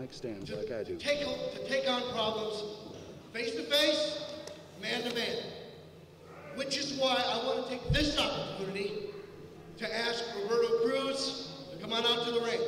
mic stands like I do. To take on problems face to face, man to man. Which is why I want to take this opportunity to ask Roberto Cruz to come on out to the ring.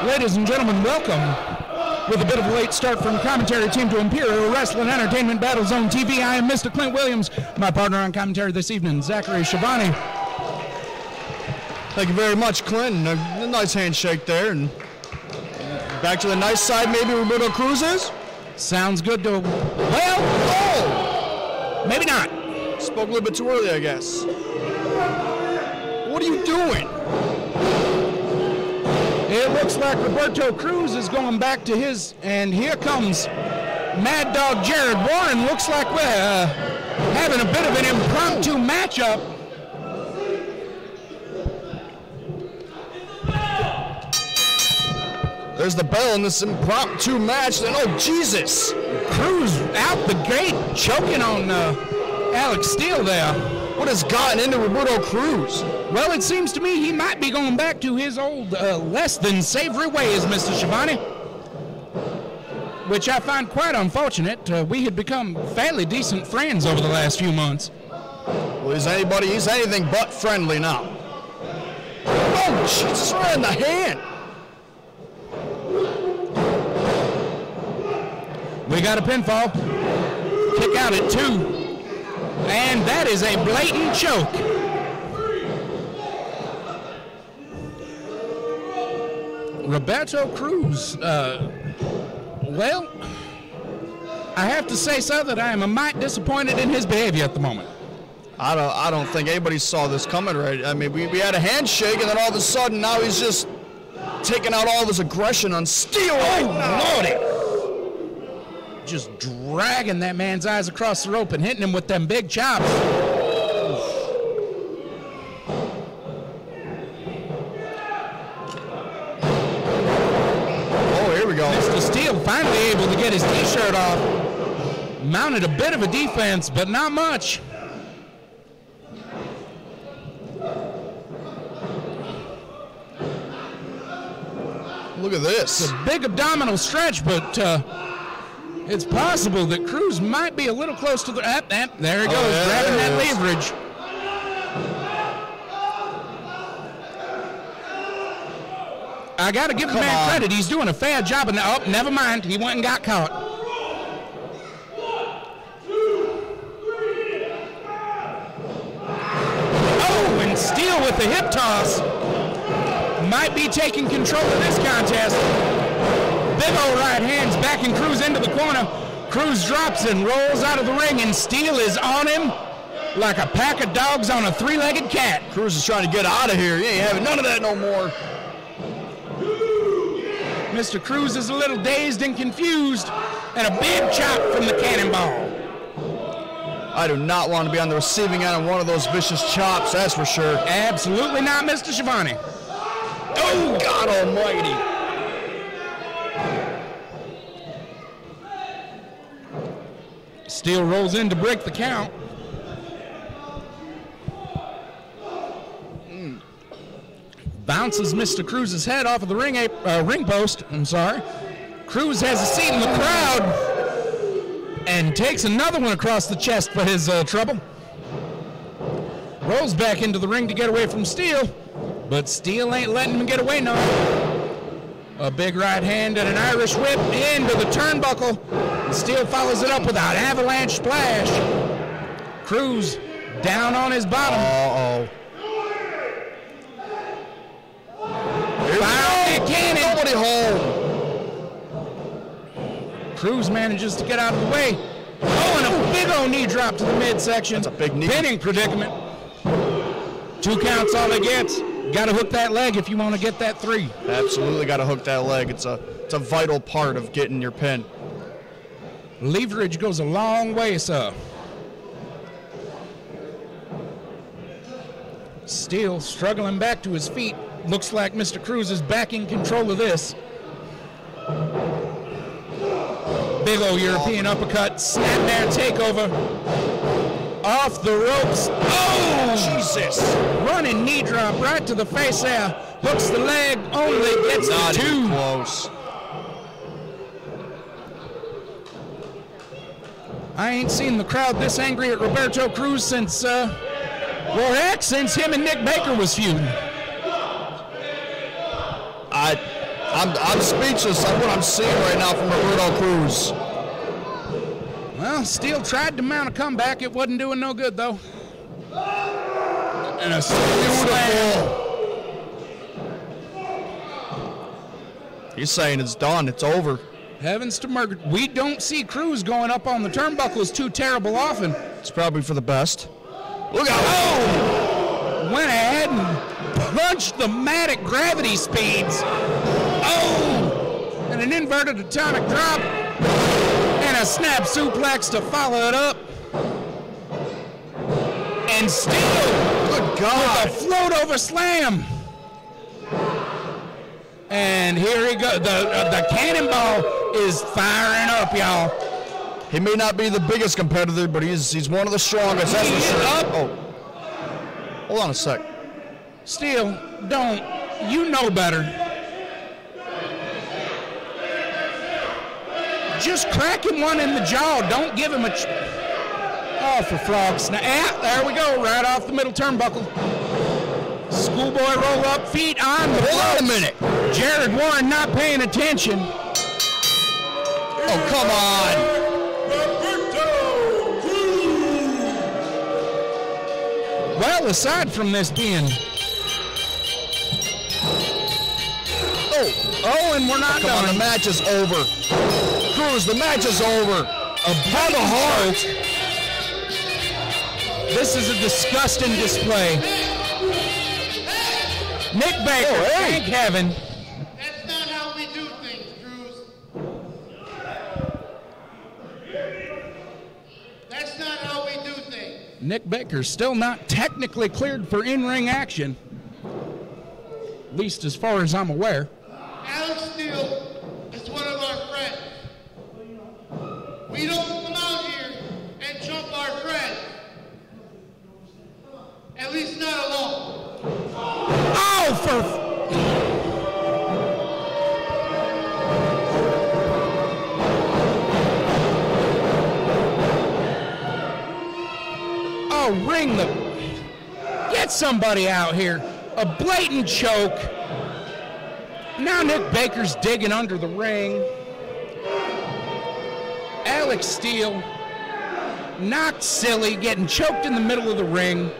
Ladies and gentlemen, welcome with a bit of a late start from commentary team to Imperial Wrestling Entertainment Battle Zone TV. I am Mr. Clint Williams. My partner on commentary this evening, Zachary Schivone. Thank you very much, Clint. A nice handshake there. And back to the nice side, maybe Roberto Cruz is? Sounds good to, well, oh, maybe not. Spoke a little bit too early, I guess. What are you doing? It looks like Roberto Cruz is going back to his, and here comes Mad Dog Jared Warren. Looks like we're having a bit of an impromptu matchup. There's the bell in this impromptu match. And oh, Jesus! Cruz out the gate, choking on Alex Steele there. What has gotten into Roberto Cruz? Well, it seems to me he might be going back to his old less than savory ways, Mr. Schivone, which I find quite unfortunate. We had become fairly decent friends over the last few months. Well, he's anything but friendly now. Oh, Jesus, right in the hand. We got a pinfall. Kick out at 2. And that is a blatant choke. Roberto Cruz, well, I have to say, sir, that I am a mite disappointed in his behavior at the moment. I don't think anybody saw this coming, right? I mean, we had a handshake, and then all of a sudden, now he's just taking out all of his aggression on Steele. Oh, Lordy! Just dragging that man's eyes across the rope and hitting him with them big chops. Mr. Steele finally able to get his t-shirt off. Mounted a bit of a defense, but not much. Look at this. It's a big abdominal stretch, but it's possible that Cruz might be a little close to the... there he goes, grabbing that leverage. I got to give the man credit. He's doing a fair job. And oh, never mind. He went and got caught. Oh, and Steele with the hip toss might be taking control of this contest. big old right hands backing Cruz into the corner. Cruz drops and rolls out of the ring, and Steele is on him like a pack of dogs on a three-legged cat. Cruz is trying to get out of here. He ain't having none of that no more. Mr. Cruz is a little dazed and confused, and a big chop from the cannonball. I do not want to be on the receiving end of one of those vicious chops, that's for sure. Absolutely not, Mr. Schivone. Oh, God almighty. Steele rolls in to break the count. Bounces Mr. Cruz's head off of the ring post. Cruz has a seat in the crowd and takes another one across the chest for his trouble. Rolls back into the ring to get away from Steele, but Steele ain't letting him get away no. A big right hand and an Irish whip into the turnbuckle. Steele follows it up with an avalanche splash. Cruz down on his bottom. Uh-oh. Fire cannon. Nobody home. Cruz manages to get out of the way. Oh, and a big old knee drop to the midsection. That's a big knee. Pinning predicament. 2 counts all he gets. Got to hook that leg if you want to get that 3. Absolutely got to hook that leg. It's a vital part of getting your pin. Leverage goes a long way, sir. Steele struggling back to his feet. Looks like Mr. Cruz is back in control of this. Big old European uppercut, snapmare takeover. Off the ropes. Oh, Jesus. Running knee drop right to the face there. Hooks the leg, only gets Not the 2. even close. I ain't seen the crowd this angry at Roberto Cruz since, since him and Nick Baker was feuding. I'm speechless on what I'm seeing right now from Roberto Cruz. Well, Steele tried to mount a comeback. It wasn't doing no good, though. And a slam. He's saying it's done. It's over. Heavens to murder. We don't see Cruz going up on the turnbuckles too terrible often. It's probably for the best. Look out. Oh! Went ahead and punched the Matic gravity speeds. Oh! And an inverted atomic drop. And a snap suplex to follow it up. And Steele, good God, with a float over slam. And here he goes. The cannonball is firing up, y'all. He may not be the biggest competitor, but he's one of the strongest. That's for sure. Oh, hold on a sec. Steele, you know better. Just crack him one in the jaw. Don't give him a... Oh, for frogs. Now, there we go. Right off the middle turnbuckle. Schoolboy roll up, feet on the Hold on a minute. Jared Warren not paying attention. Oh, come on. Well, aside from this being... Oh, and we're not Come done. on, the match is over. Cruz, the match is over. Have a heart. This is a disgusting display. Nick Baker, thank heaven. That's not how we do things, Cruz. That's not how we do things. Nick Baker's still not technically cleared for in-ring action, at least as far as I'm aware. Alex Steele is one of our friends. We don't come out here and jump our friends. At least not alone. Oh, ring the... Get somebody out here. A blatant choke. Now Nick Baker's digging under the ring. Alex Steele knocked silly, getting choked in the middle of the ring.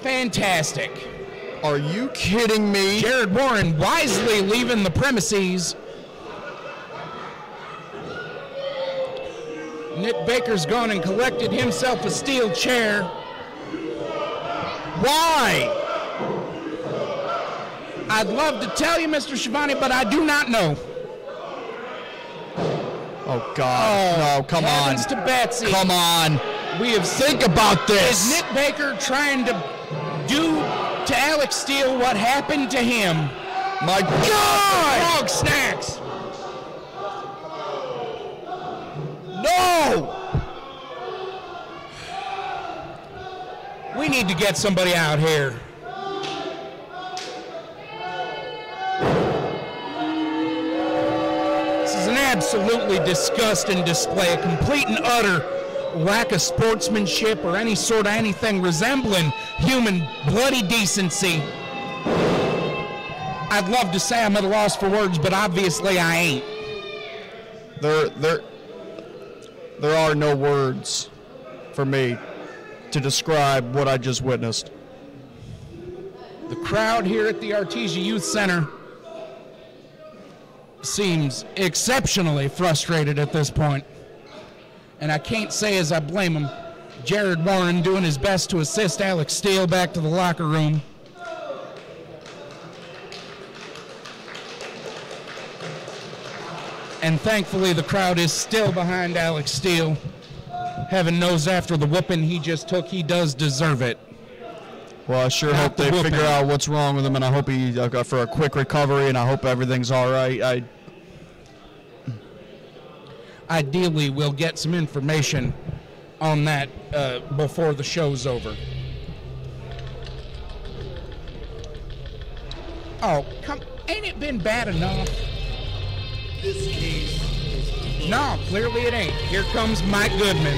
Fantastic. Are you kidding me? Jared Warren wisely leaving the premises. Nick Baker's gone and collected himself a steel chair. Why? I'd love to tell you, Mr. Schivone, but I do not know. Oh, God. No, come on. Heavens to Betsy. Come on. We have Think about this. Is Nick Baker trying to do to Alex Steele what happened to him? My God! Frog snacks. No! We need to get somebody out here. This is an absolutely disgusting display, a complete and utter lack of sportsmanship or any sort of anything resembling human bloody decency. I'd love to say I'm at a loss for words, but obviously I ain't. There are no words for me to describe what I just witnessed. The crowd here at the Artesia Youth Center seems exceptionally frustrated at this point. And I can't say as I blame him. Jared Warren doing his best to assist Alex Steele back to the locker room. And thankfully the crowd is still behind Alex Steele. Heaven knows after the whooping he just took, he does deserve it. Well, I sure hope they figure out what's wrong with him, and I hope he got for a quick recovery, and I hope everything's all right. Ideally, we'll get some information on that before the show's over. Oh, ain't it been bad enough? This case is... No, clearly it ain't. Here comes Mike Goodman.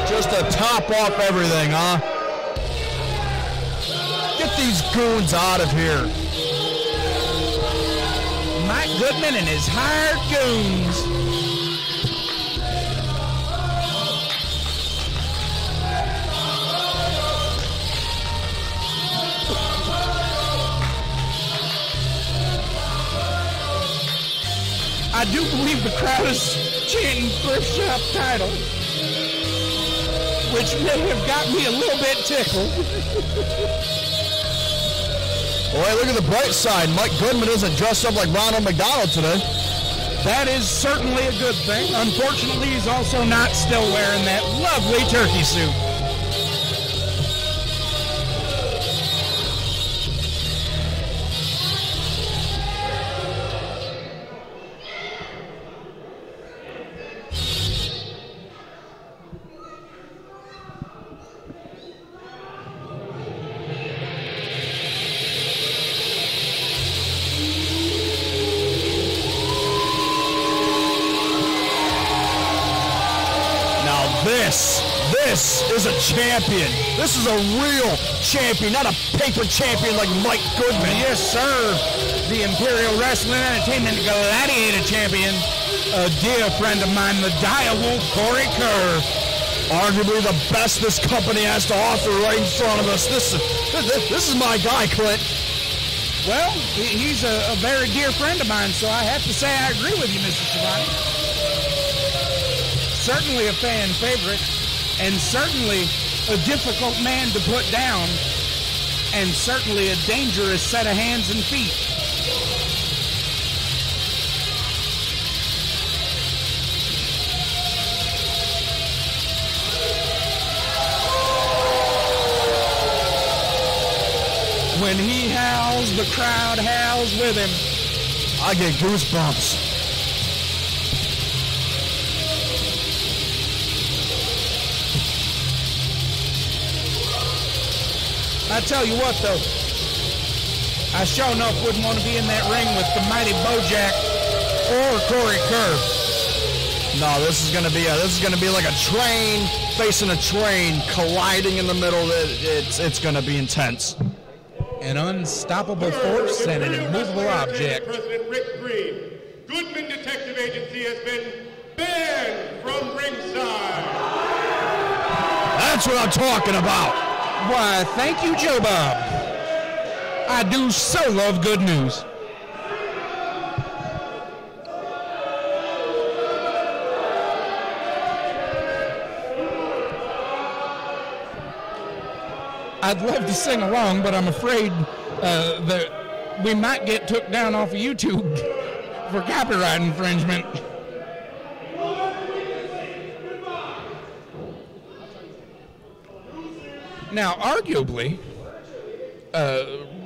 Just to top off everything, huh? Get these goons out of here. Mike Goodman and his hired goons. I do believe the crowd is chanting Thrift Shop title, which may have got me a little bit tickled. Boy, look at the bright side. Mike Goodman isn't dressed up like Ronald McDonald today. That is certainly a good thing. Unfortunately, he's also not still wearing that lovely turkey suit. This is a champion. This is a real champion, not a paper champion like Mike Goodman. Yes, sir. The Imperial Wrestling Entertainment Gladiator champion, a dear friend of mine, the direwolf Corey Kerr. Arguably the best this company has to offer right in front of us. This is my guy, Clint. Well, he's a very dear friend of mine, so I have to say I agree with you, Mr. Schivone. Certainly a fan favorite, and certainly a difficult man to put down, and certainly a dangerous set of hands and feet. When he howls, the crowd howls with him. I get goosebumps. I tell you what, though, I sure enough wouldn't want to be in that ring with the mighty Bojack or Corey Kerr. No, this is gonna be like a train facing a train colliding in the middle. It's gonna be intense. An unstoppable force and an immovable object. President Rick Green, Goodman Detective Agency has been banned from ringside. That's what I'm talking about. Why, thank you, Joe Bob. I do so love good news. I'd love to sing along, but I'm afraid that we might get took down off of YouTube for copyright infringement. Now, arguably,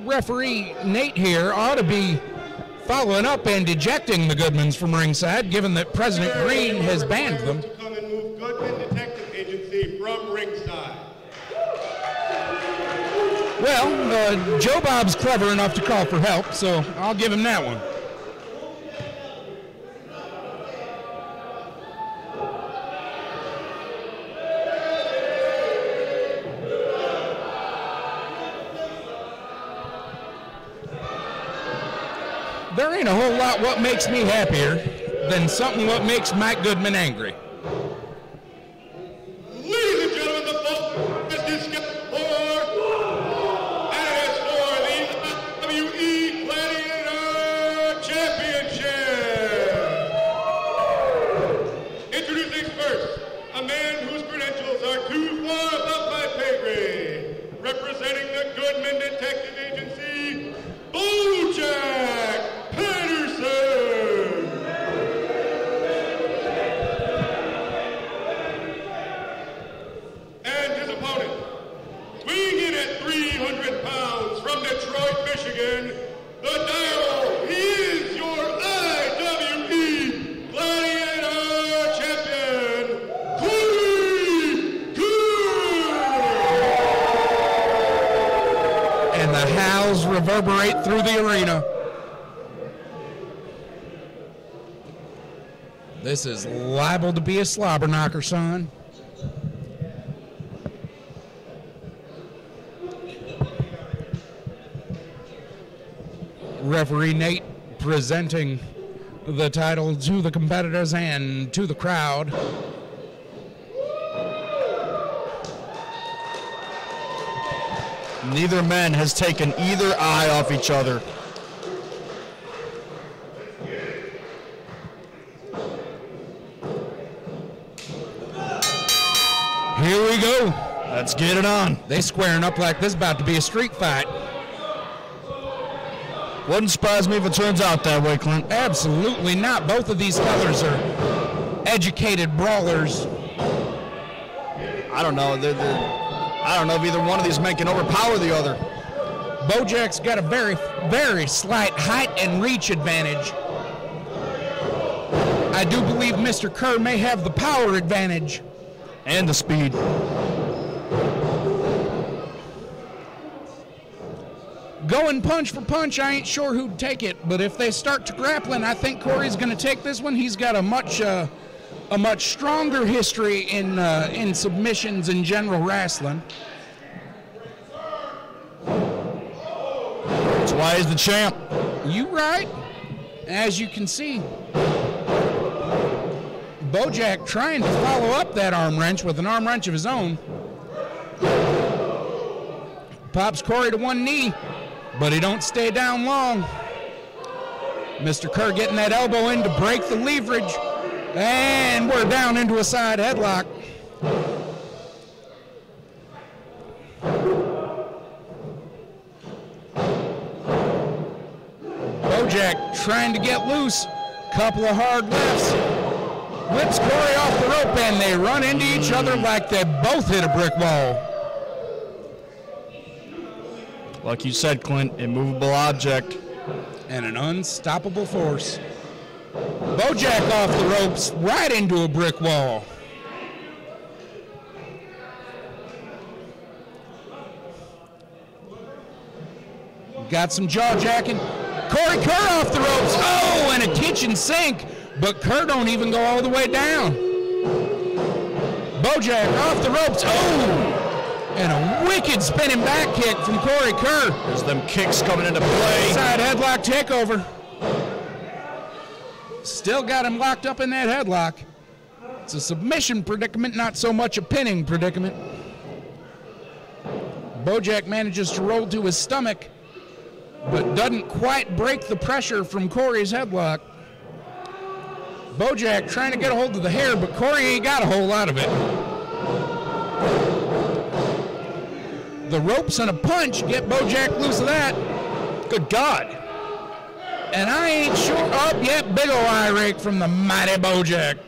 referee Nate here ought to be following up and ejecting the Goodmans from ringside, given that President Green has banned them. To come and move Goodman Detective Agency from ringside. Well, Joe Bob's clever enough to call for help, so I'll give him that one. There ain't a whole lot what makes me happier than something what makes Mike Goodman angry. Ladies and gentlemen, the vote is scheduled for, and it is for the WWE Gladiator Championship. Introducing first, a man whose credentials are too far above my pay grade, representing the Goodman Detective Agency, Bojack. Patterson! And his opponent, weighing in at 300 pounds from Detroit, Michigan, the Dial. He is your IWE Gladiator Champion, And the howls reverberate through the arena. This is liable to be a slobber knocker, son. Referee Nate presenting the title to the competitors and to the crowd. Neither man has taken either eye off each other. Here we go. Let's get it on. They squaring up like this about to be a street fight. Wouldn't surprise me if it turns out that way, Clint. Absolutely not. Both of these fellas are educated brawlers. I don't know. I don't know if either one of these men can overpower the other. Bojack's got a very, very slight height and reach advantage. I do believe Mr. Kerr may have the power advantage. And the speed. Going punch for punch, I ain't sure who'd take it, but if they start to grappling, I think Corey's going to take this one. He's got a much stronger history in submissions in general wrestling. That's why he's the champ. You right. As you can see, Bojack trying to follow up that arm wrench with an arm wrench of his own. Pops Corey to one knee, but he don't stay down long. Mr. Kerr getting that elbow in to break the leverage. And we're down into a side headlock. Bojack trying to get loose. Couple of hard lefts. Whips Corey off the rope and they run into each other like they both hit a brick wall. Like you said, Clint, immovable object. And an unstoppable force. Bojack off the ropes right into a brick wall. Got some jaw jacking. Corey Kerr off the ropes. Oh, and a kitchen sink. But Kerr don't even go all the way down. Bojack off the ropes. Oh, and a wicked spinning back kick from Corey Kerr. There's them kicks coming into play. Side headlock takeover. Still got him locked up in that headlock. It's a submission predicament, not so much a pinning predicament. Bojack manages to roll to his stomach, but doesn't quite break the pressure from Corey's headlock. Bojack trying to get a hold of the hair, but Corey ain't got a whole lot of it. The ropes and a punch get Bojack loose of that. Good God. And I ain't sure. Oh, yeah, big ol' eye rake from the mighty Bojack.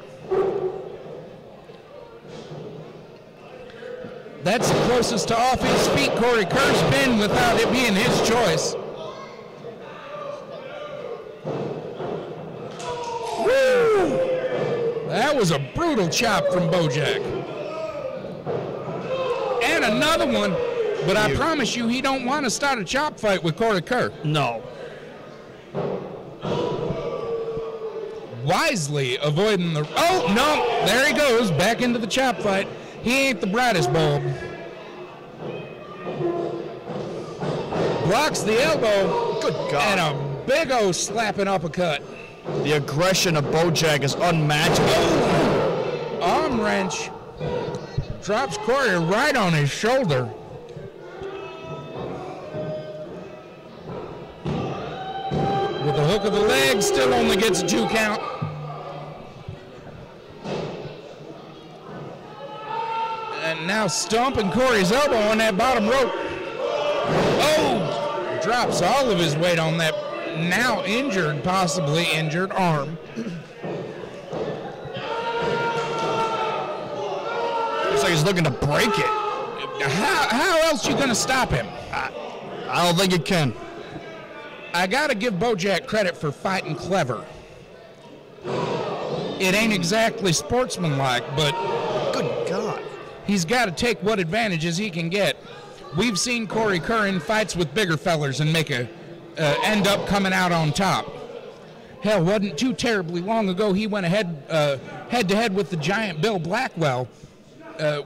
That's the closest to off his feet Corey Kerr's been without it being his choice. Woo! That was a brutal chop from Bojack. And another one, but I promise you he don't want to start a chop fight with Corey Kerr. No. Wisely avoiding the... Oh, no, there he goes, back into the chop fight. He ain't the brightest bulb. Blocks the elbow. Good God. And a big O slapping uppercut. The aggression of Bojack is unmatched. Oh. Arm wrench. Drops Corey right on his shoulder. With the hook of the leg, still only gets a 2 count. And now stomping Corey's elbow on that bottom rope. Oh! Drops all of his weight on that now injured, possibly injured arm. Looks like he's looking to break it. How else you gonna stop him? I don't think you can. I gotta give Bojack credit for fighting clever. It ain't exactly sportsmanlike, but Good God. he's got to take what advantages he can get. We've seen Corey Kerr in fights with bigger fellers and make end up coming out on top. Hell, wasn't too terribly long ago he went head-to-head with the giant Bill Blackwell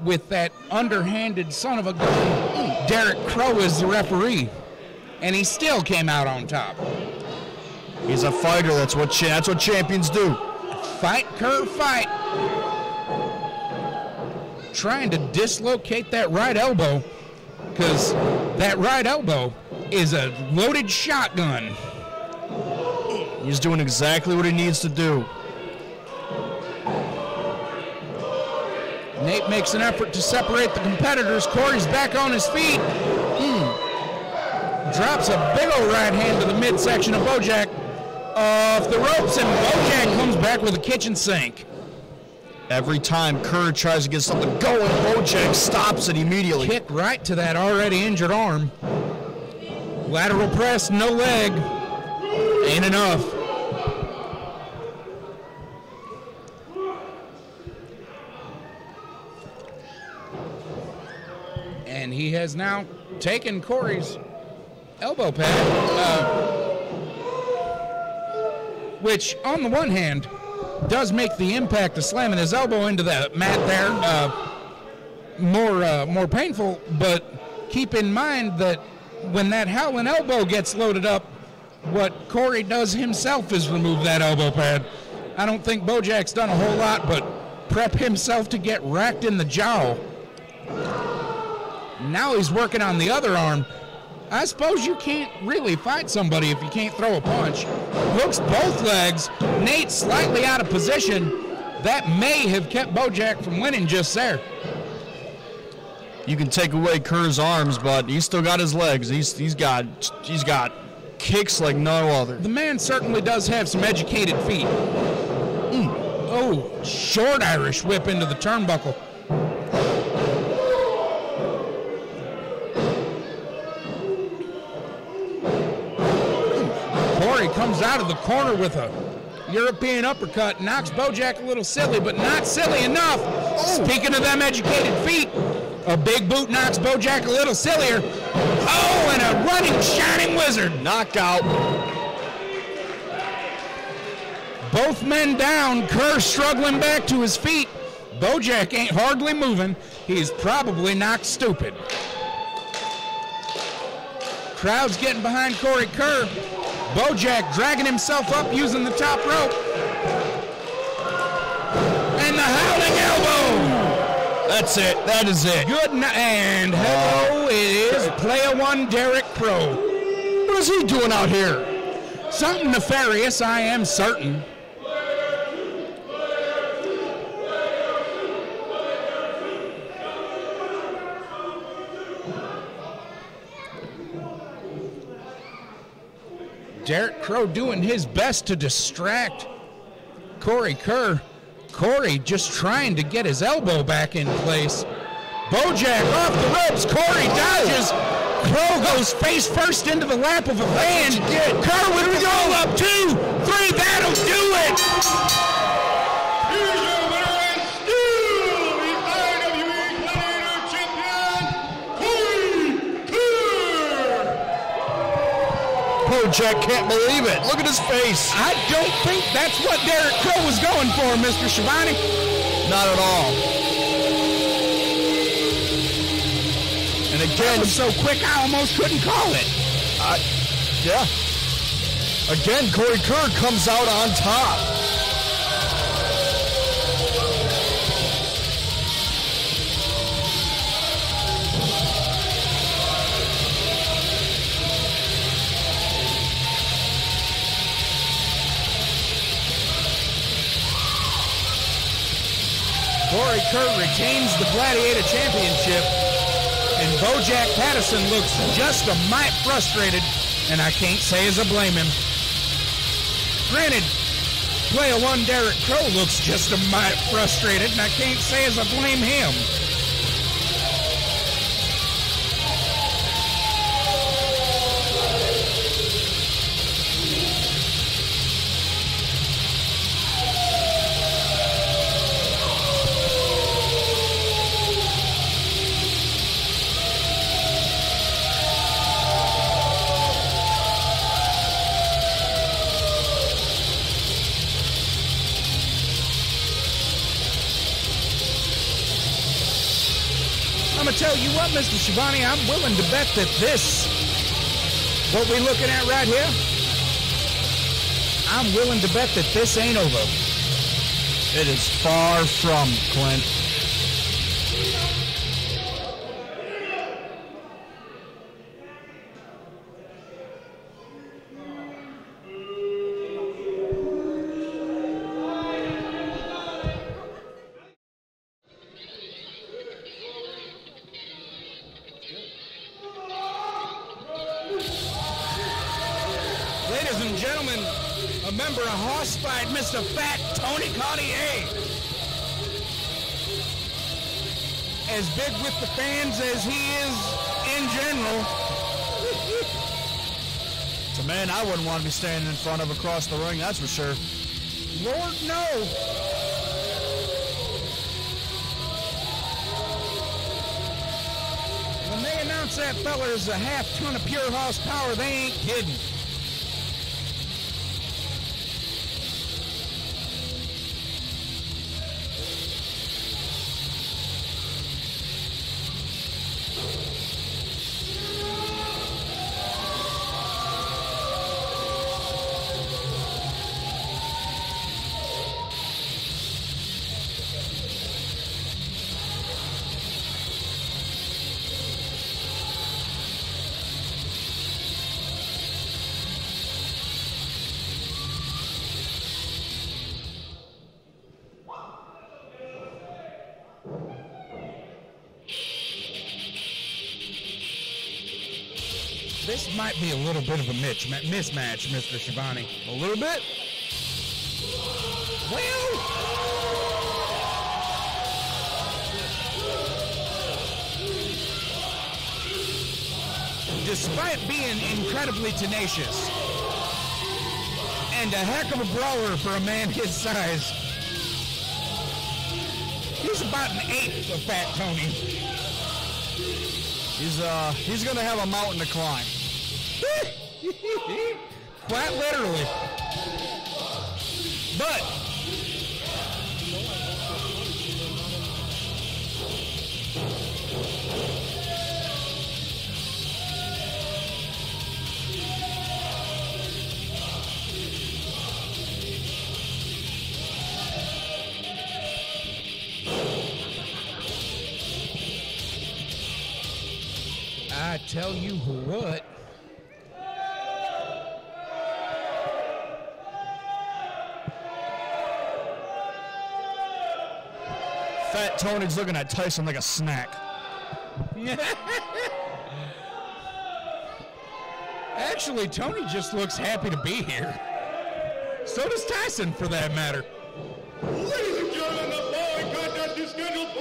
with that underhanded son of a gun. Derric Crow is the referee, and he still came out on top. He's a fighter. That's what champions do. Fight, Kerr, fight. Trying to dislocate that right elbow, because that right elbow is a loaded shotgun. He's doing exactly what he needs to do. Nate makes an effort to separate the competitors. Corey's back on his feet. Drops a big old right hand to the midsection of Bojack. Off the ropes, and Bojack comes back with a kitchen sink. Every time Kerr tries to get something going, Bojack stops it immediately. Kick right to that already injured arm. Lateral press, no leg. Ain't enough. And he has now taken Corey's elbow pad, which on the one hand does make the impact of slamming his elbow into the mat there more painful, but keep in mind that when that howling elbow gets loaded up, what Corey does himself is remove that elbow pad. I don't think Bojack's done a whole lot but prep himself to get racked in the jaw. Now he's working on the other arm. I suppose you can't really fight somebody if you can't throw a punch. Hooks both legs. Nate slightly out of position. That may have kept Bojack from winning just there. You can take away Kerr's arms, but he's still got his legs. He's got kicks like no other. The man certainly does have some educated feet. Oh, short Irish whip into the turnbuckle. Corey comes out of the corner with a European uppercut, knocks Bojack a little silly, but not silly enough. Speaking of them educated feet, a big boot knocks Bojack a little sillier. Oh, and a running shining wizard. Knockout. Both men down, Kerr struggling back to his feet. Bojack ain't hardly moving. He's probably knocked stupid. Crowd's getting behind Corey Kerr. Bojack dragging himself up using the top rope. And the howling elbow. That's it. That is it. Good night. And hello, it is player one, Derric Crow. What is he doing out here? Something nefarious, I am certain. Derric Crow doing his best to distract Corey Kerr. Corey just trying to get his elbow back in place. Bojack off the ropes. Corey dodges. Crow goes face first into the lap of a fan. Kerr with the roll up. 2, 3. That'll do it. Here's your winner and still the IWE Gladiator champion, Corey Kerr. Bojack can't believe it. Look at his face. I don't think that's what Derric Crow was going for, Mr. Schivone. Not at all. And again, that was so quick I almost couldn't call it. Yeah. Again, Corey Kerr comes out on top. Corey Kerr retains the Gladiator Championship, and Bojack Patterson looks just a mite frustrated, and I can't say as I blame him. Granted, player one Derric Crow looks just a mite frustrated, and I can't say as I blame him. I'm going to tell you what, Mr. Schivone, I'm willing to bet that this, what we're looking at right here, I'm willing to bet that this ain't over. It is far from, Clint. Ladies and gentlemen, a member of Horse Fight, Mr. Fat Tony Caurdiea. As big with the fans as he is in general. It's a man I wouldn't want to be standing in front of across the ring, that's for sure. Lord, no. When they announce that fella is a half-ton of pure horsepower, they ain't kidding. This might be a little bit of a mismatch, Mr. Schivone. A little bit? Well, despite being incredibly tenacious and a heck of a brawler for a man his size, he's about an eighth of Fat Tony. He's going to have a mountain to climb. Quite literally. But I tell you what. Fat Tony's looking at Tyson like a snack. Actually, Tony just looks happy to be here. So does Tyson, for that matter. Ladies and gentlemen, the following contest is scheduled for,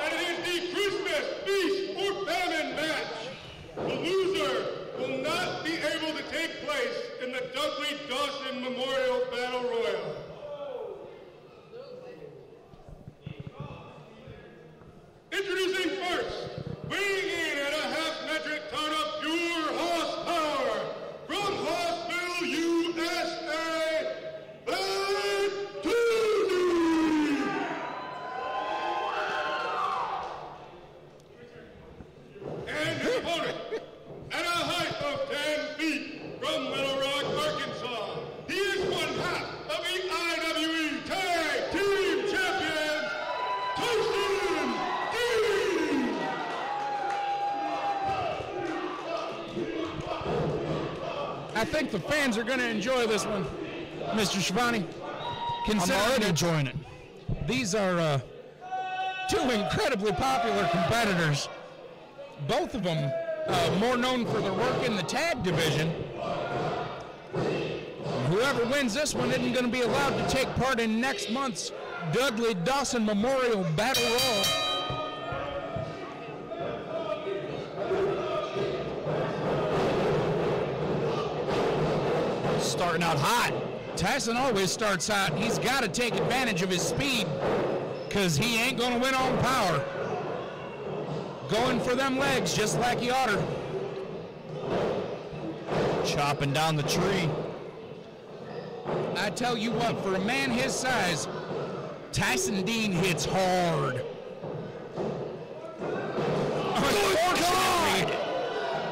and it is the Christmas Feast or Famine match. The loser will not be able to take place in the Dudley Dawson Memorial Battle Royal. Introducing first, weighing in at a half-metric ton of pure horsepower, from Hossville, USA, Dudley! And his opponent, at a height of 10 feet, from Little Rock, Arkansas, he is one half of the IWE Tag Team Champions, Tyson! I think the fans are going to enjoy this one, Mr. Schivone. I'm already enjoying it. These are two incredibly popular competitors. Both of them more known for their work in the tag division. Whoever wins this one isn't going to be allowed to take part in next month's Dudley Dawson Memorial Battle Royal. Starting out hot. Tyson always starts hot. He's got to take advantage of his speed because he ain't going to win on power. Going for them legs just like he oughta. Chopping down the tree. I tell you what, for a man his size, Tyson Dean hits hard. Unfortunately,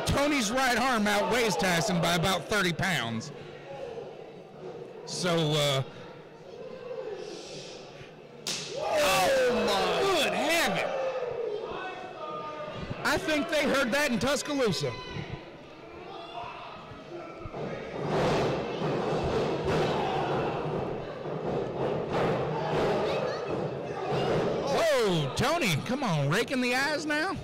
Tony's right arm outweighs Tyson by about 30 pounds. So, oh my good heaven. I think they heard that in Tuscaloosa. Whoa, Tony, come on, raking the eyes now?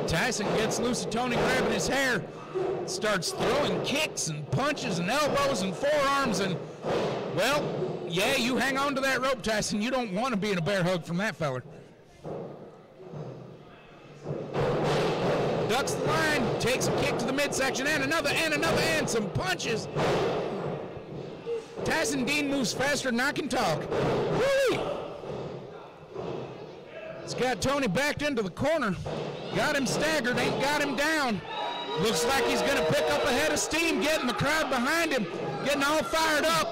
Tyson gets loose of Tony grabbing his hair, starts throwing kicks and punches and elbows and forearms and, well, yeah, you hang on to that rope, Tyson. You don't want to be in a bear hug from that feller. Ducks the line, takes a kick to the midsection and another and some punches. Tyson Dean moves faster than I can talk. Whee! It's got Tony backed into the corner. Got him staggered, ain't got him down. Looks like he's going to pick up a head of steam, getting the crowd behind him, getting all fired up.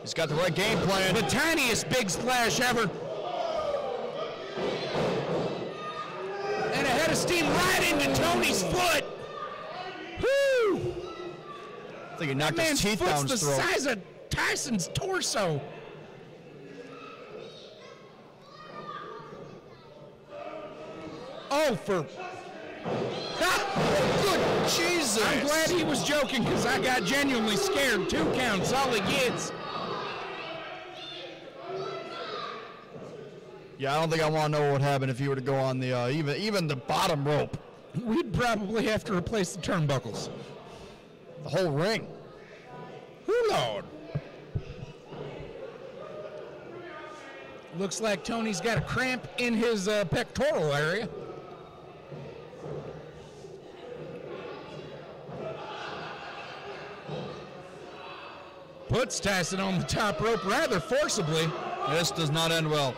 He's got the right game plan. The tiniest big splash ever. And a head of steam right into Tony's foot. Whoo! I think he knocked his teeth down his throat. The size of Tyson's torso. Oh, for... Good Jesus. I'm glad he was joking because I got genuinely scared. 2 counts, all he gets. Yeah, I don't think I want to know what would happen if you were to go on the even the bottom rope. We'd probably have to replace the turnbuckles. The whole ring. Oh, Lord. Looks like Tony's got a cramp in his pectoral area. Puts Tyson on the top rope rather forcibly. This does not end well.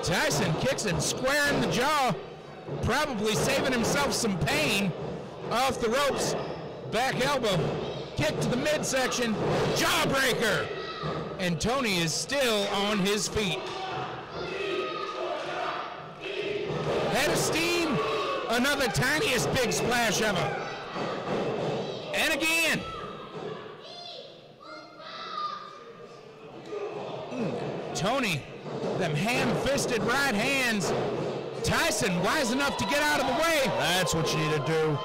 Tyson kicks him square in the jaw, probably saving himself some pain. Off the ropes, back elbow, kick to the midsection, jawbreaker. And Tony is still on his feet. Head of steam, another tiniest big splash ever. And again. Tony, them ham-fisted right hands. Tyson wise enough to get out of the way. That's what you need to do.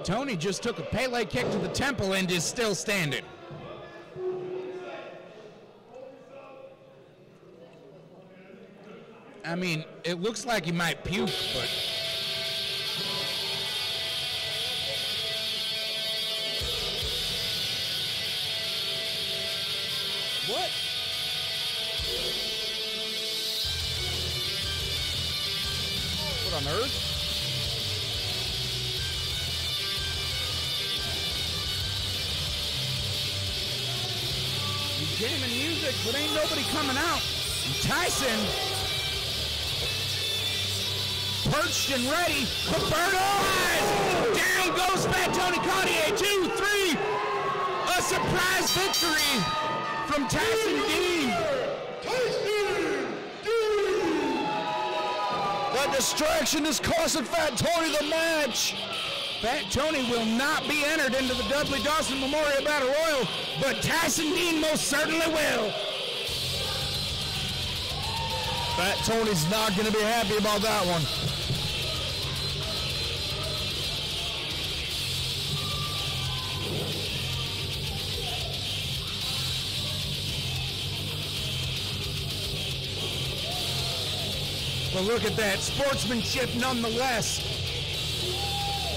Tony just took a Pele kick to the temple and is still standing. I mean, it looks like he might puke, but... What? What on earth? He's jamming music, but ain't nobody coming out. And Tyson, perched and ready. Roberto eyes. Down goes Fat Tony Caurdiea. 2, 3. A surprise victory from Tyson Dean. That distraction is costing Fat Tony the match. Fat Tony will not be entered into the Dudley Dawson Memorial Battle Royal, but Tyson Dean most certainly will. Fat Tony's not going to be happy about that one. But look at that, sportsmanship nonetheless.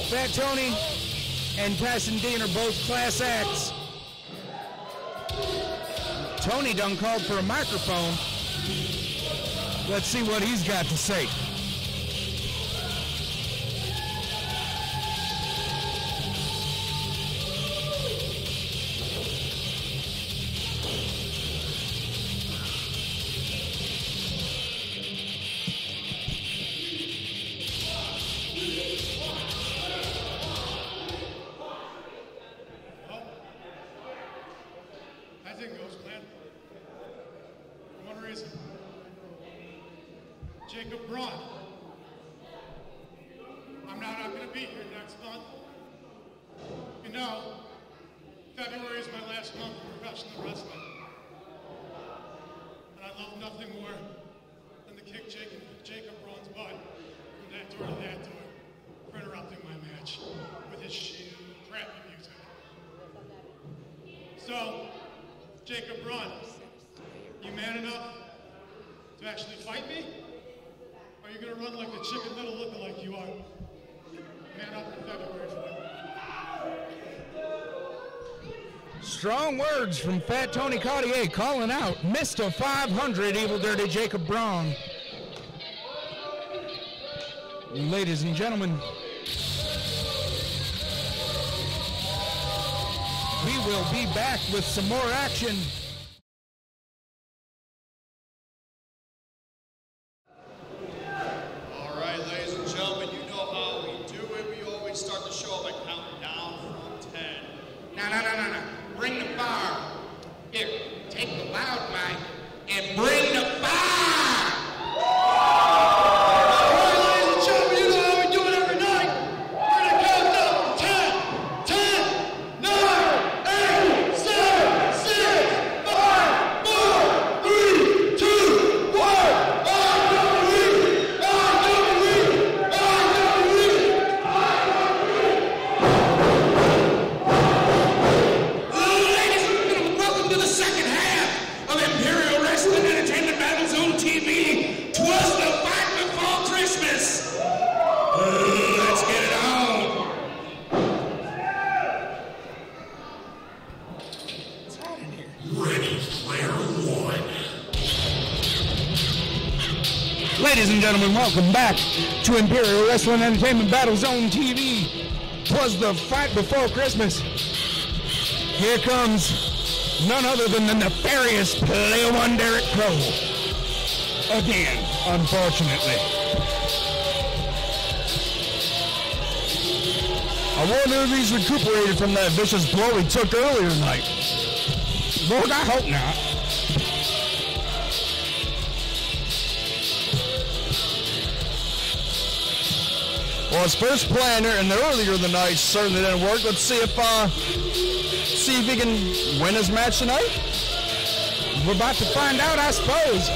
Fat Tony and Tyson Dean are both class acts. Tony done called for a microphone. Let's see what he's got to say. Strong words from Fat Tony Caurdiea calling out Mr. 500 Evil Dirty Jacob Braun. Ladies and gentlemen, we will be back with some more action. All right, ladies and gentlemen, you know how we do it. We always start the show by counting down from 10. No. Bring the fire. Here, take the loud mic and bring the fire. All right, ladies and gentlemen, you know how we do it every night. We're going to count down from 10, 9, 8, 7, 6, 5, 4, 3, 2, 1. Second half of Imperial Wrestling Entertainment Battles on TV. Twas the fight before Christmas. Let's get it on. It's hot in here. Ready, player one. Ladies and gentlemen, welcome back to Imperial Wrestling Entertainment Battles on TV. Twas the fight before Christmas. Here comes none other than the nefarious Player One Derric Cruz. Again, unfortunately. I wonder if he's recuperated from that vicious blow he took earlier tonight. Lord, I hope not. Well, his first plan in the earlier in the night certainly didn't work. Let's see if he can win his match tonight. We're about to find out, I suppose.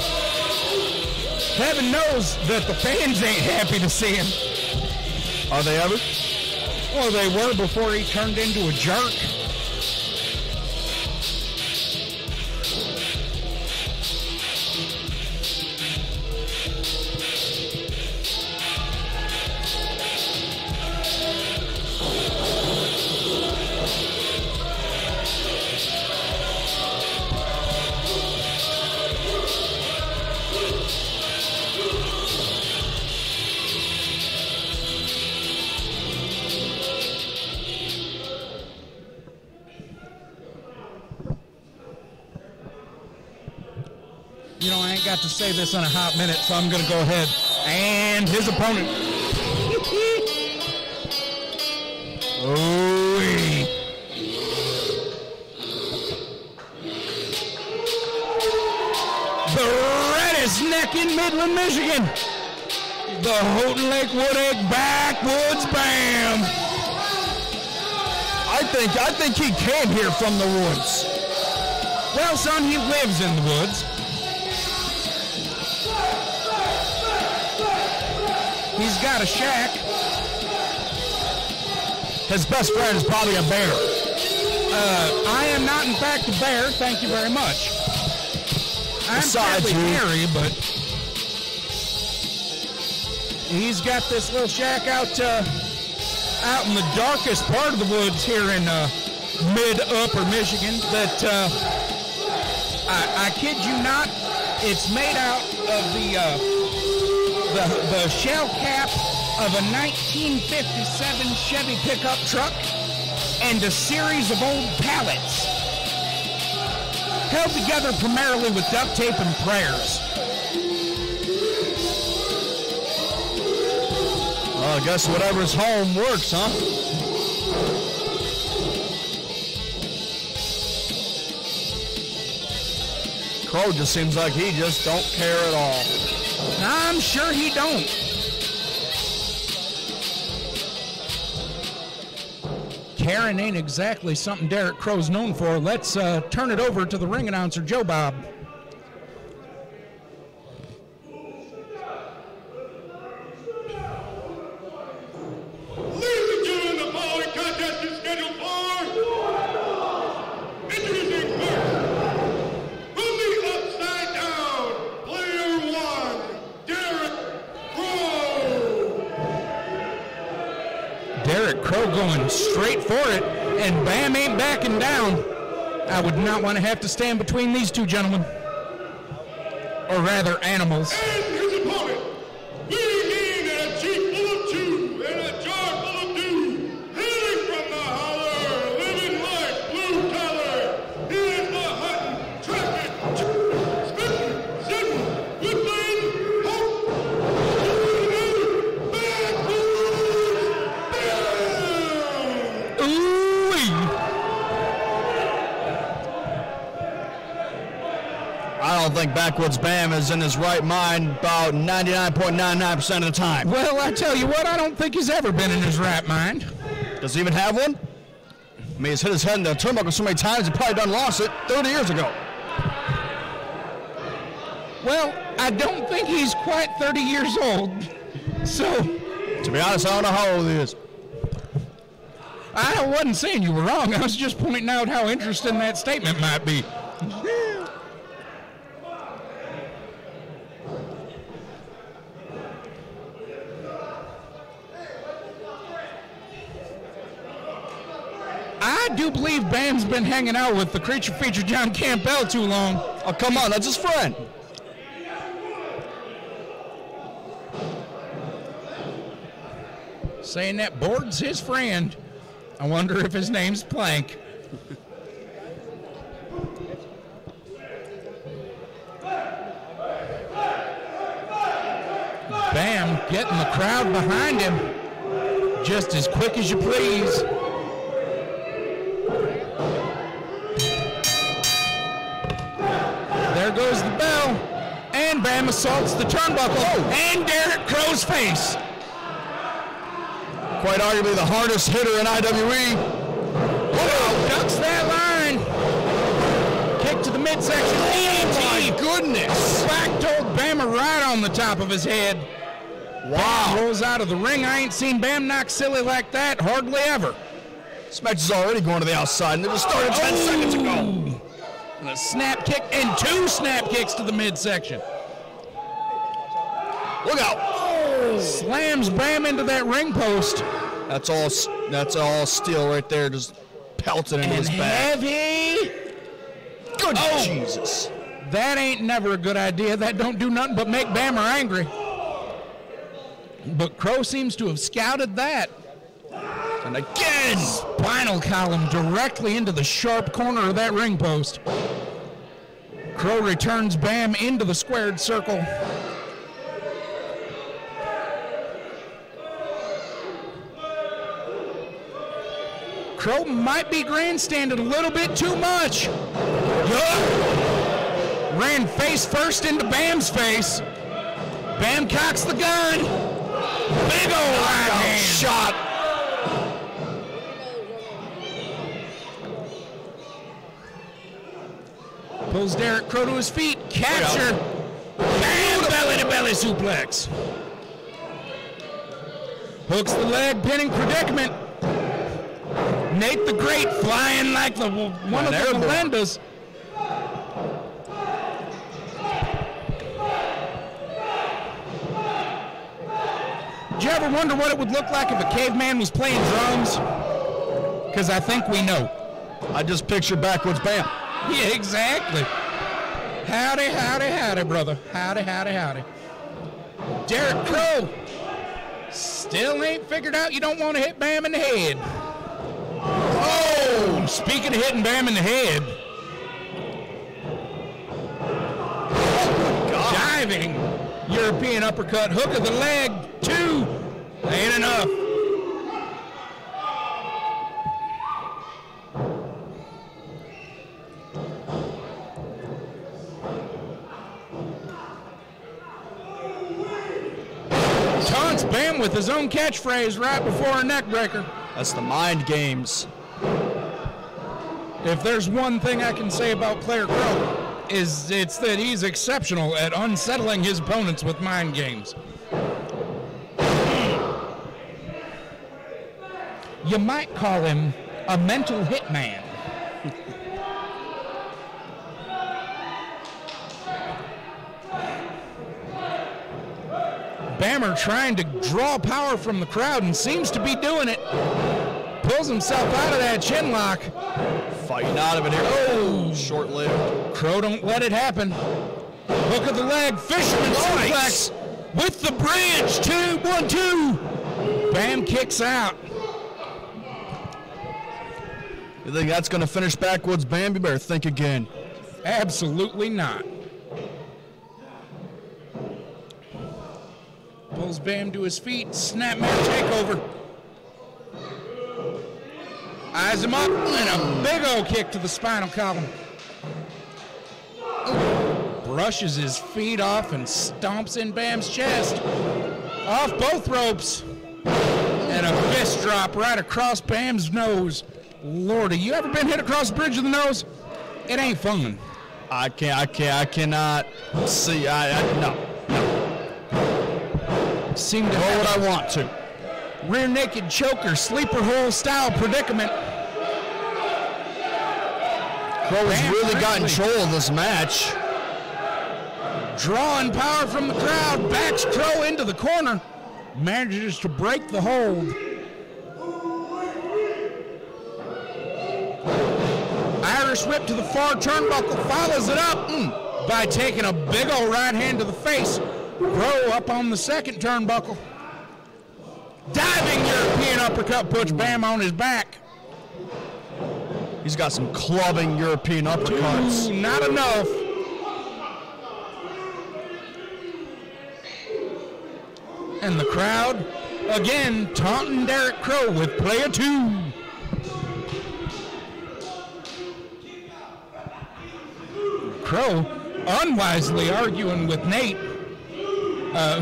Heaven knows that the fans ain't happy to see him. Are they ever? Well, they were before he turned into a jerk. You know, I ain't got to say this in a hot minute, so I'm going to go ahead. And his opponent. Ooh-wee. The reddest neck in Midland, Michigan. The Houghton Lake Backwoods Bam. I think he came here from the woods. Well, son, he lives in the woods. He's got a shack. His best friend is probably a bear. I am not, in fact, a bear. Thank you very much. I'm fairly hairy, but he's got this little shack out in the darkest part of the woods here in mid-upper Michigan that, I kid you not, it's made out of the shell cap of a 1957 Chevy pickup truck and a series of old pallets held together primarily with duct tape and prayers. Well, I guess whatever's home works, huh? Crow just seems like he just don't care at all. I'm sure he don't. Caring ain't exactly something Derric Crow's known for. Let's turn it over to the ring announcer, Joe Bob. Ladies and gentlemen, the following contest is scheduled for introducing first from the upside down, player one, Derric Crow. Derric Crow going straight for it, and Bam ain't backing down. I would not want to have to stand between these two gentlemen. Or rather, animals. And his opponent, weighing in at a cheek full of chew and a jar full of dew, hailing from the holler, living life blue collar, he is the Houghton, Traffic, Spitting, Sitting, Woodland, Hope, Backwoods, Bam! Ooh-wee. I don't think Backwoods Bam is in his right mind about 99.99% of the time. Well, I tell you what, I don't think he's ever been in his right mind. Does he even have one? I mean, he's hit his head in the turnbuckle so many times he probably done lost it 30 years ago. Well, I don't think he's quite 30 years old. So, To be honest, I don't know how old he is. I wasn't saying you were wrong. I was just pointing out how interesting that statement might be. I do believe Bam's been hanging out with the creature feature John Campbell too long. Oh, come on, that's his friend. Saying that Board's his friend. I wonder if his name's Plank. Bam getting the crowd behind him just as quick as you please. There goes the bell, and Bam assaults the turnbuckle, and Derric Crow's face. Quite arguably the hardest hitter in IWE. Whoa, ducks that line. Kick to the midsection. Oh my goodness. Back told Bama right on the top of his head. Wow. Bam rolls out of the ring. I ain't seen Bam knock silly like that hardly ever. This match is already going to the outside, and it just started 10 seconds ago. And a snap kick and two snap kicks to the midsection. Look out. Slams Bam into that ring post. That's all Steele right there, just pelted into his back. Heavy. Good Jesus. That ain't never a good idea. That don't do nothing but make Bammer angry. But Crow seems to have scouted that. And again, Spinal column directly into the sharp corner of that ring post. Crow returns Bam into the squared circle. Crow might be grandstanding a little bit too much. Yup. Ran face first into Bam's face. Bam cocks the gun. Big old right hand shot. Pulls Derric Crow to his feet. Capture. Bam, belly to belly suplex. Hooks the leg, pinning predicament. Nate the Great flying like the one of the Melendas. Did you ever wonder what it would look like if a caveman was playing drums? Because I think we know. I just picture Backwoods Bam. Yeah, exactly. Howdy, howdy, howdy, brother. Howdy, howdy, howdy. Derric Crow still ain't figured out you don't want to hit Bam in the head. Oh, speaking of hitting Bam in the head. Diving European uppercut, hook of the leg, 2. Ain't enough. Taunts Bam with his own catchphrase right before a neck breaker. That's the mind games. If there's one thing I can say about Claire Crow, it's that he's exceptional at unsettling his opponents with mind games. You might call him a mental hitman. Bammer trying to draw power from the crowd and seems to be doing it. Pulls himself out of that chin lock. Fighting out of it here. Oh, short-lived. Crow don't let it happen. Hook of the leg, fisherman suplex with the bridge. 2, 1, 2. Bam kicks out. You think that's going to finish Backwoods Bam? You better think again. Absolutely not. Pulls Bam to his feet. Snapmare takeover. Eyes him up and a big old kick to the spinal column. Brushes his feet off and stomps in Bam's chest. Off both ropes. And a fist drop right across Bam's nose. Lordy, you ever been hit across the bridge of the nose? It ain't fun. I cannot see. No. Seem to go what I want to. Rear naked choker, sleeper hole style predicament. Crow has really got control of this match. Drawing power from the crowd, backs Crow into the corner. Manages to break the hold. Irish whip to the far turnbuckle, follows it up by taking a big old right hand to the face. Crow up on the second turnbuckle. Diving European uppercut puts Bam on his back. He's got some clubbing European uppercuts. 2, not enough. And the crowd, again, taunting Derric Crow with player 2. Crow unwisely arguing with Nate,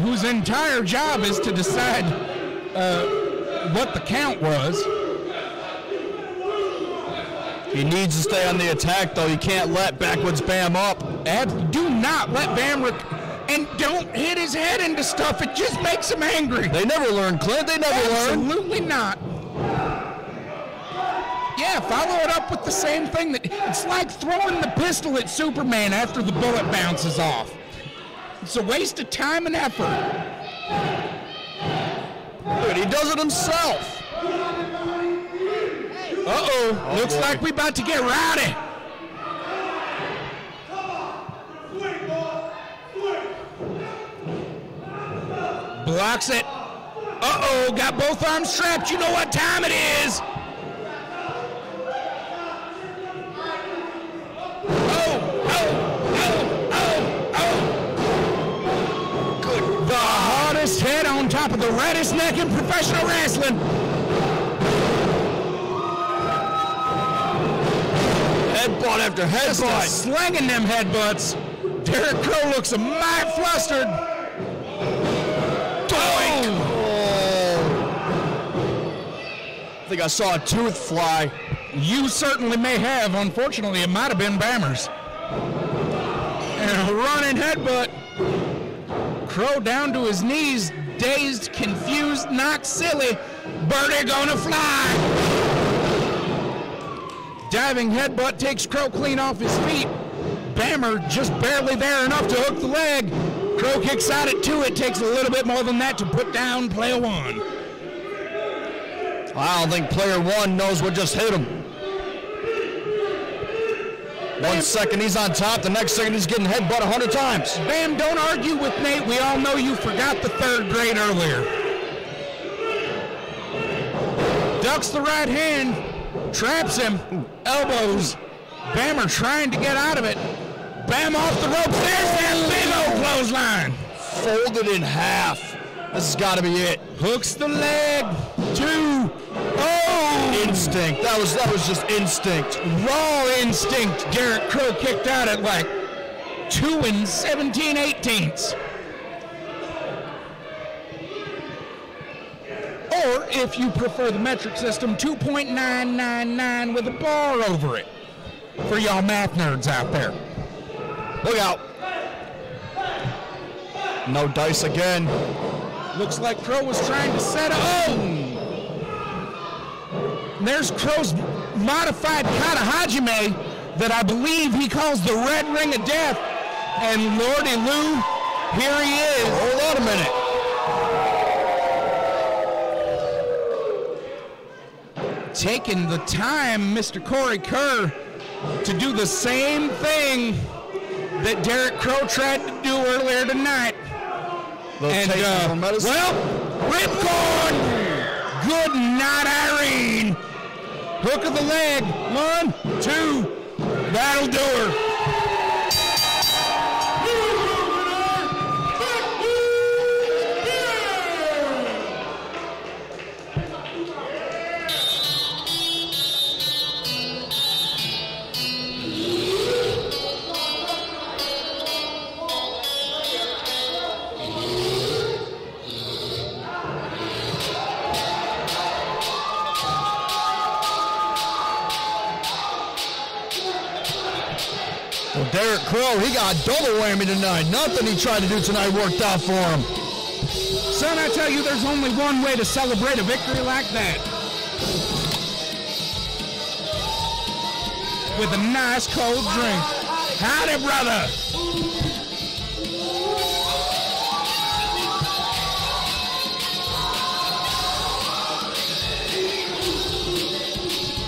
whose entire job is to decide what the count was. He needs to stay on the attack, though. You can't let Backwoods Bam up. Do not let Bam and don't hit his head into stuff. It just makes him angry. They never learn, Clint. They never learn. Absolutely not. Yeah, follow it up with the same thing. It's like throwing the pistol at Superman after the bullet bounces off. It's a waste of time and effort. Dude, he does it himself. Uh-oh. Looks like we about to get rowdy. Blocks it. Uh-oh, got both arms strapped. You know what time it is. Oh, top of the reddest neck in professional wrestling. Headbutt after headbutt. Slinging them headbutts. Derric Crow looks a mite flustered. Doink! I think I saw a tooth fly. You certainly may have. Unfortunately, it might have been Bammer's. And a running headbutt. Crow down to his knees, dazed, confused, knocked silly. Birdie gonna fly. Diving headbutt takes Crow clean off his feet. Bammer just barely there enough to hook the leg. Crow kicks out at 2. It takes a little bit more than that to put down player 1. I don't think player 1 knows what just hit him. 1 second he's on top, the next second he's getting headbutt 100 times. Bam, don't argue with Nate. We all know you forgot the 3rd grade earlier. Ducks the right hand, traps him, elbows. Bammer trying to get out of it. Bam off the ropes. There's that big old clothesline. Folded in half. This has got to be it. Hooks the leg. 2. Oh! Instinct. That was just instinct. Raw instinct. Derric Crow kicked out at like 2 17/18. Or, if you prefer the metric system, 2.999 with a bar over it. For y'all math nerds out there. Look out. No dice again. Looks like Crow was trying to set up. Oh! There's Crow's modified kata hajime that I believe he calls the Red Ring of Death. And Lordy Lou, here he is. Hold on a minute. Taking the time, Mr. Corey Kerr, to do the same thing that Derric Crow tried to do earlier tonight. And, well, ripcord! Good night, Irene! Hook of the leg. 1, 2. That'll do her. Derric Crow, he got double whammy tonight. Nothing he tried to do tonight worked out for him. Son, I tell you, there's only one way to celebrate a victory like that. With a nice cold drink. Howdy, brother.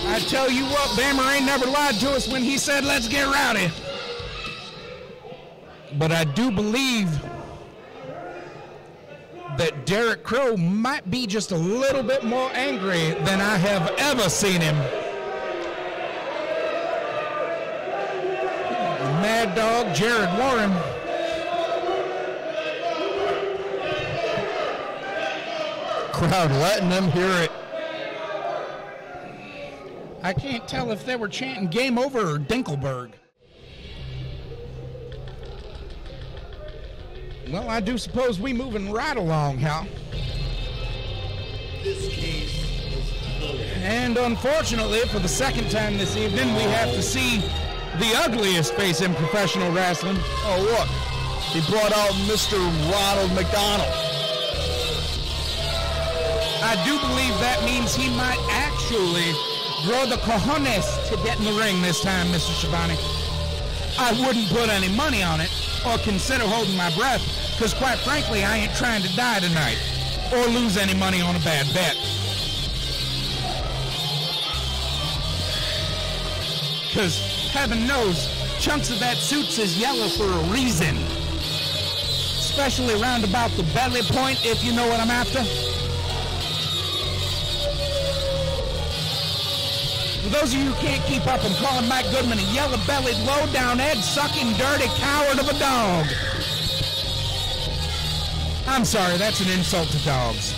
I tell you what, Bammer ain't never lied to us when he said, let's get rowdy. But I do believe that Derric Crow might be just a little bit more angry than I have ever seen him. Mad Dog Jared Warren. Crowd letting them hear it. I can't tell if they were chanting game over or Dinkelberg. Well, I do suppose we moving right along, Hal. This case is closed. And unfortunately, for the second time this evening, we have to see the ugliest face in professional wrestling. Oh, look. He brought out Mr. Ronald McDonald. I do believe that means he might actually grow the cojones to get in the ring this time, Mr. Schivone. I wouldn't put any money on it or consider holding my breath, because quite frankly, I ain't trying to die tonight or lose any money on a bad bet. Because heaven knows, chunks of that suits is yellow for a reason. Especially around about the belly point, if you know what I'm after. For those of you who can't keep up, I'm calling Mike Goodman a yellow-bellied, low-down, egg-sucking, dirty coward of a dog. I I'm sorry, that's an insult to dogs.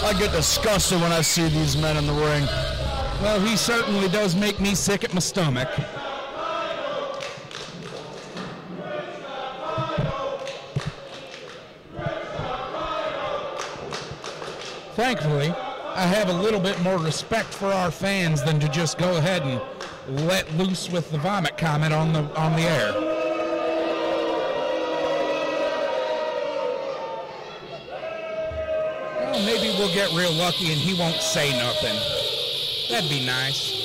I get disgusted when I see these men in the ring. Well, he certainly does make me sick at my stomach. Thankfully, I have a little bit more respect for our fans than to just go ahead and let loose with the vomit comment on the air. Well, maybe we'll get real lucky and he won't say nothing. That'd be nice.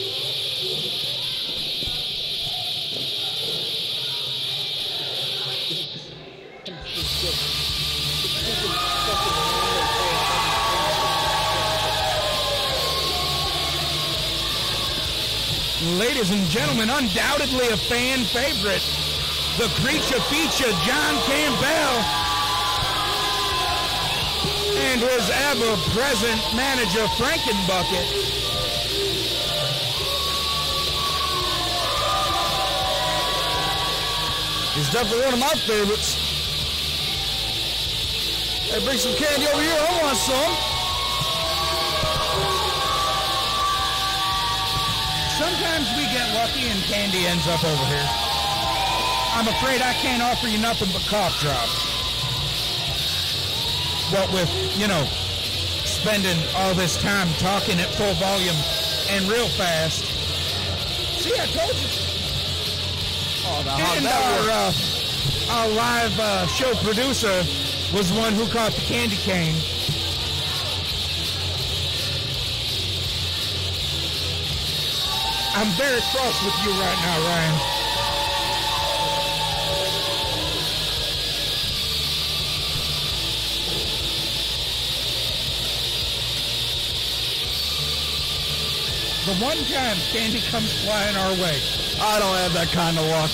Ladies and gentlemen, undoubtedly a fan favorite, the creature feature, John Campbell, and his ever-present manager, Frankenbucket. He's definitely one of my favorites. Hey, bring some candy over here. I want some. Sometimes we get lucky and candy ends up over here. I'm afraid I can't offer you nothing but cough drops. What with, spending all this time talking at full volume and real fast. See, I told you. Oh, And our live show producer was the one who caught the candy cane. I'm very cross with you right now, Ryan. The one time candy comes flying our way. I don't have that kind of luck.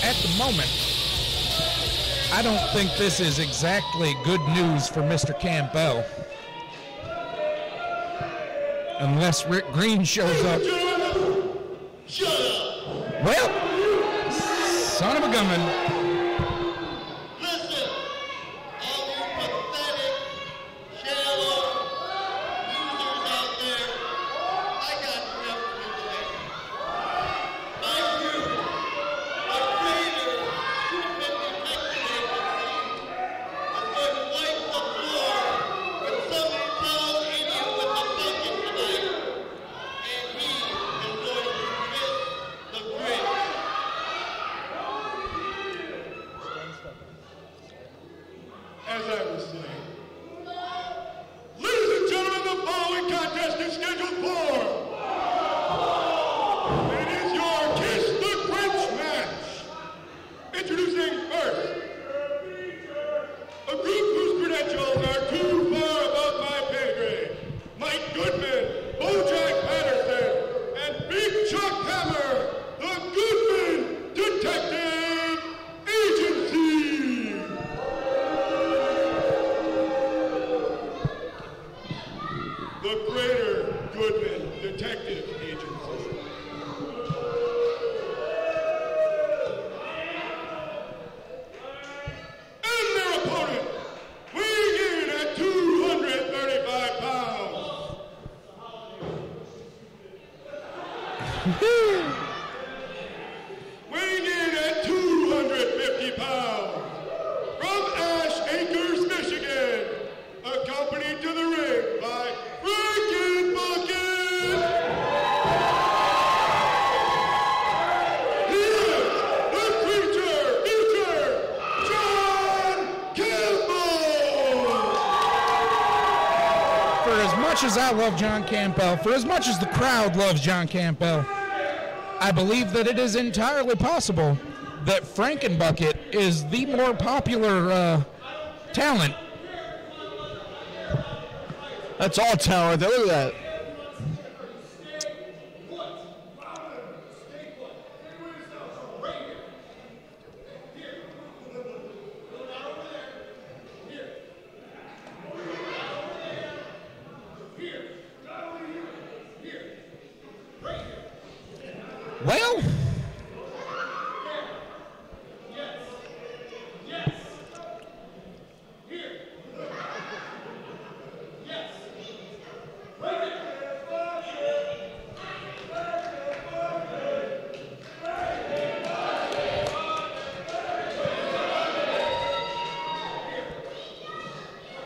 At the moment, I don't think this is exactly good news for Mr. Campbell. Unless Rick Green shows up. Shut up! Well, son of a gunman. Listen, all you pathetic, shallow losers out there, I got enough for you today. Like you, a greater Goodman detective agency is going to wipe the floor with somebody tells in you with the bucket tonight, and he is going to kiss the Grinch. As I was saying, ladies and gentlemen, the following contest is scheduled for. It is your Kiss the Grinch match. Introducing first, a group whose credentials are too far above my pay grade. Mike Goodman, Bojack Patterson, and Big Chuck Hammer, the Goodman Detective Agency. The Greater Goodman Detective Agency. And their opponent, weighing in at 235 pounds. Weighing in at 250 pounds. From Ash Acres, Michigan, accompanied to the ring by Frankenbucket. He is the creature feature, John Campbell. For as much as I love John Campbell, for as much as the crowd loves John Campbell, I believe that it is entirely possible that Frankenbucket is the more popular talent That's all talent right there. Look at that. Well,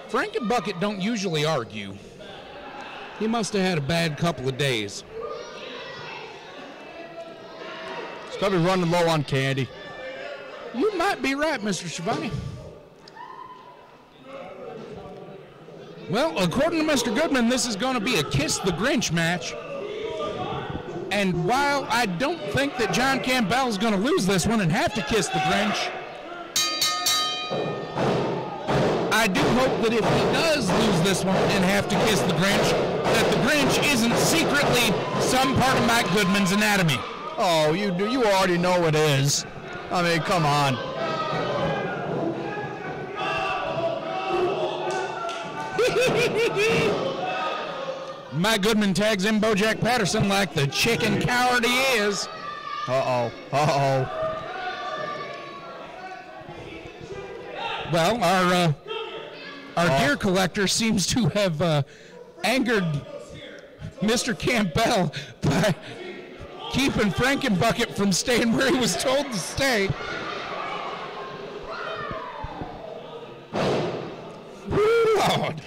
Frank and Bucket don't usually argue. He must have had a bad couple of days. He's probably running low on candy. You might be right, Mr. Schivone. Well, according to Mr. Goodman, this is going to be a Kiss the Grinch match. And while I don't think that John Campbell is going to lose this one and have to kiss the Grinch, I do hope that if he does lose this one and have to kiss the Grinch, that the Grinch isn't secretly some part of Mike Goodman's anatomy. Oh, you already know it is. I mean, come on. Mike Goodman tags in Bojack Patterson like the chicken coward he is. Uh-oh. Uh-oh. Well, our gear collector seems to have angered Mr. Campbell by keeping Frankenbucket from staying where he was told to stay. Woo, Lord.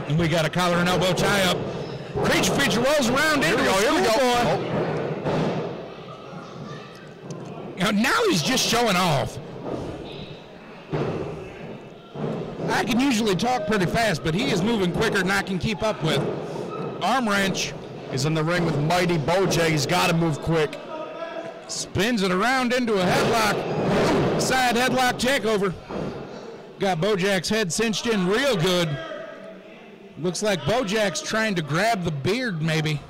And we got a collar and elbow tie up. Creature feature rolls around into a schoolboy. Now he's just showing off. I can usually talk pretty fast, but he is moving quicker than I can keep up with. Arm wrench. He's in the ring with mighty Bojack. He's got to move quick. Spins it around into a headlock. Side headlock takeover. Got Bojack's head cinched in real good. Looks like Bojack's trying to grab the beard, maybe.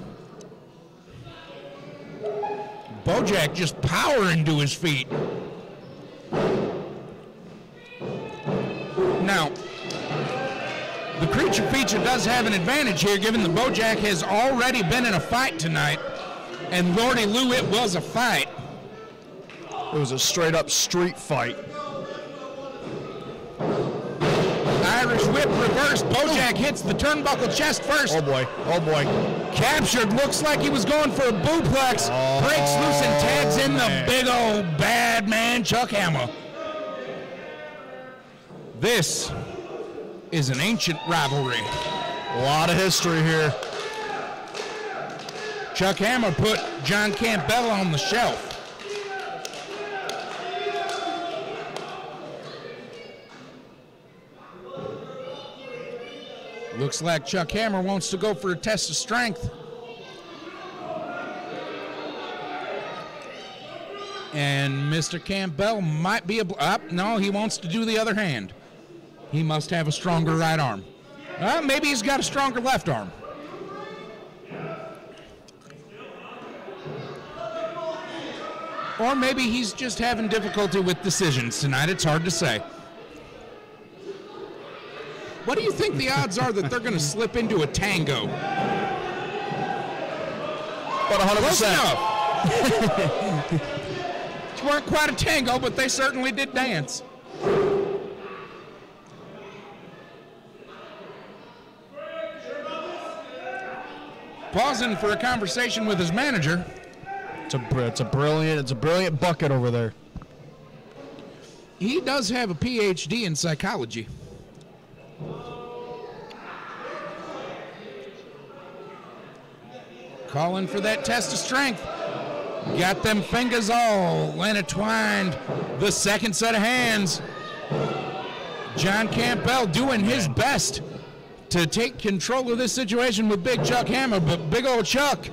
Bojack just powering to his feet. Now, the creature feature does have an advantage here, given that Bojack has already been in a fight tonight. And Lordy Lou, it was a fight. It was a straight-up street fight. Irish whip reversed. Bojack hits the turnbuckle chest first. Oh, boy. Oh, boy. Captured. Looks like he was going for a booplex. Breaks loose and tags in the big old bad man, Chuck Hammer. This is an ancient rivalry. A lot of history here. Chuck Hammer put John Campbell on the shelf. Looks like Chuck Hammer wants to go for a test of strength. And Mr. Campbell might be no, he wants to do the other hand. He must have a stronger right arm. Maybe he's got a stronger left arm. Or maybe he's just having difficulty with decisions tonight. It's hard to say. What do you think the odds are that they're going to slip into a tango? About 100%. They weren't quite a tango, but they certainly did dance. Pausing for a conversation with his manager. It's a brilliant bucket over there. He does have a PhD in psychology. Calling for that test of strength. Got them fingers all intertwined. The second set of hands. John Campbell doing his best to take control of this situation with Big Chuck Hammer, but Big Old Chuck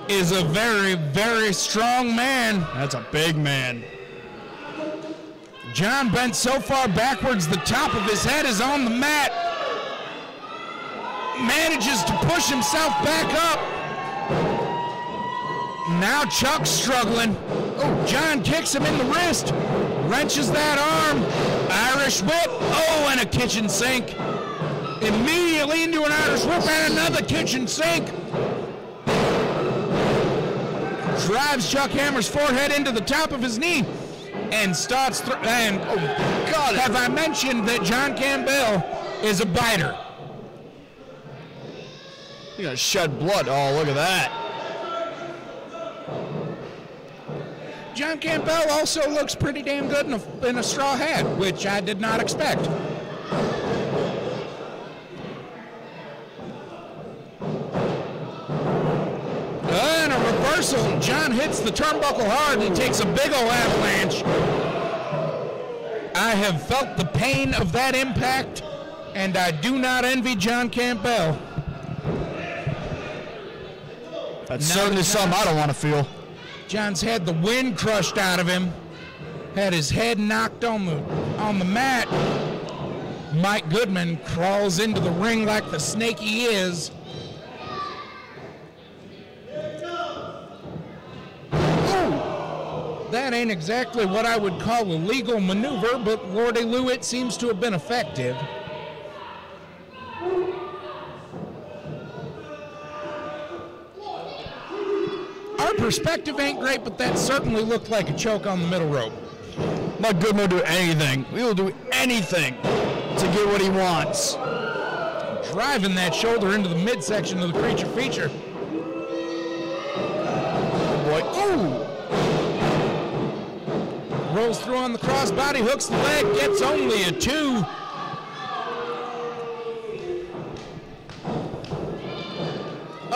is a very, very strong man. That's a big man. John bent so far backwards, the top of his head is on the mat. Manages to push himself back up. Now Chuck's struggling. Oh, John kicks him in the wrist. Wrenches that arm. Irish whip. Oh, and a kitchen sink. Immediately into an Irish whip and another kitchen sink. Drives Chuck Hammer's forehead into the top of his knee and starts and oh God, have I mentioned that John Campbell is a biter? You're gonna shed blood. Oh, look at that. John Campbell also looks pretty damn good in a straw hat, which I did not expect. And a reversal. John hits the turnbuckle hard and takes a big ol' avalanche. I have felt the pain of that impact, and I do not envy John Campbell. That's certainly something I don't want to feel. John's had the wind crushed out of him, had his head knocked on the mat. Mike Goodman crawls into the ring like the snake he is. That ain't exactly what I would call a legal maneuver, but Lordy Lou, it seems to have been effective. Our perspective ain't great, but that certainly looked like a choke on the middle rope. Mike Goodman will do anything. We will do anything to get what he wants. Driving that shoulder into the midsection of the creature feature. Boy, ooh! Rolls through on the crossbody, hooks the leg, gets only a 2.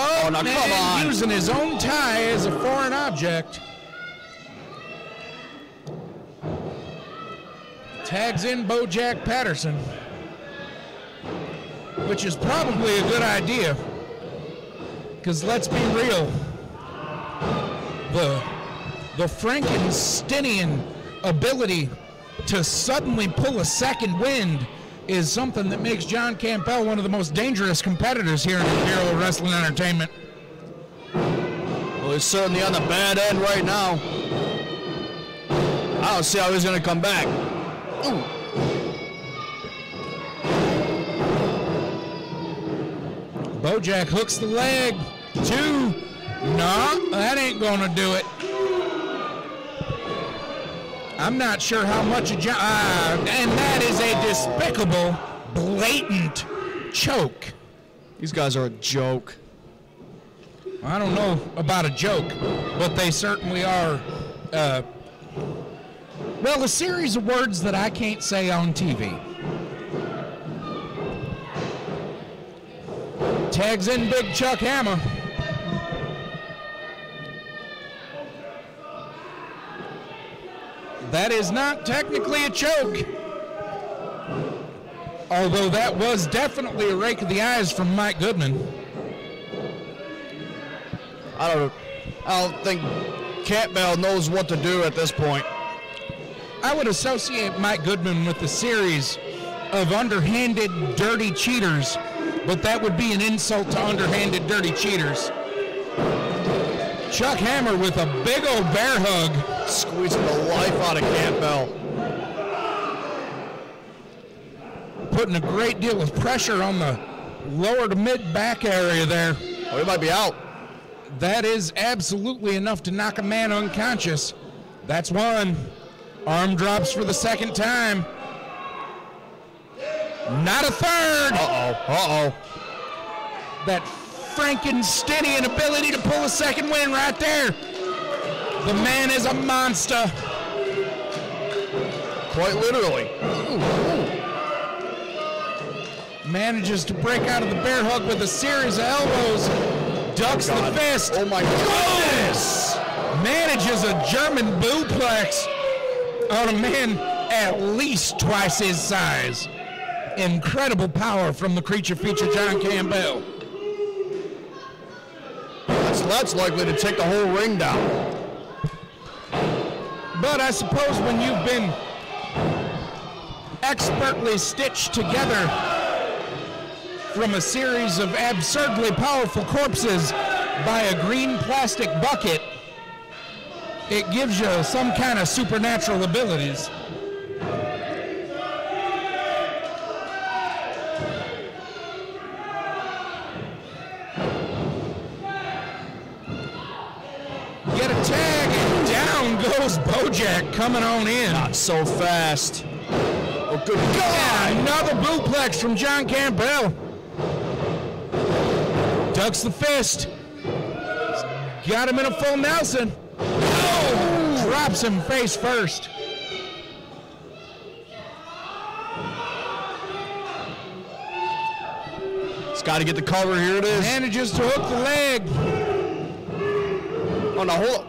Oh, now come on. Using his own tie as a foreign object. Tags in Bojack Patterson, which is probably a good idea, because let's be real, the Frankensteinian ability to suddenly pull a second wind is something that makes John Campbell one of the most dangerous competitors here in Imperial Wrestling Entertainment. Well, he's certainly on the bad end right now. I don't see how he's going to come back. Ooh. Bojack hooks the leg. 2. No, that ain't going to do it. I'm not sure how much of John... and that is a despicable, blatant choke. These guys are a joke. I don't know about a joke, but they certainly are... well, a series of words that I can't say on TV. Tags in Big Chuck Hammer. That is not technically a choke. Although that was definitely a rake of the eyes from Mike Goodman. I don't think Campbell knows what to do at this point. I would associate Mike Goodman with a series of underhanded, dirty cheaters, but that would be an insult to underhanded, dirty cheaters. Chuck Hammer with a big old bear hug. Squeezing the life out of Campbell. Putting a great deal of pressure on the lower to mid back area there. Oh, he might be out. That is absolutely enough to knock a man unconscious. That's 1. Arm drops for the 2nd time. Not a 3rd. Uh-oh. That Frankensteinian ability to pull a 2nd win right there. The man is a monster. Quite literally. Manages to break out of the bear hug with a series of elbows. Ducks the fist. Oh my goodness. Manages a German booplex on a man at least twice his size. Incredible power from the creature feature John Campbell. That's likely to take the whole ring down. But I suppose when you've been expertly stitched together from a series of absurdly powerful corpses by a green plastic bucket, it gives you some kind of supernatural abilities. Get a tag, and down goes Bojack, coming on in. Not so fast. Oh, good God! Yeah, another bootplex from John Campbell. Ducks the fist. Got him in a full Nelson. Oh, drops him face first. It's got to get the cover. Here it is. Manages to hook the leg. Oh, no, hold up.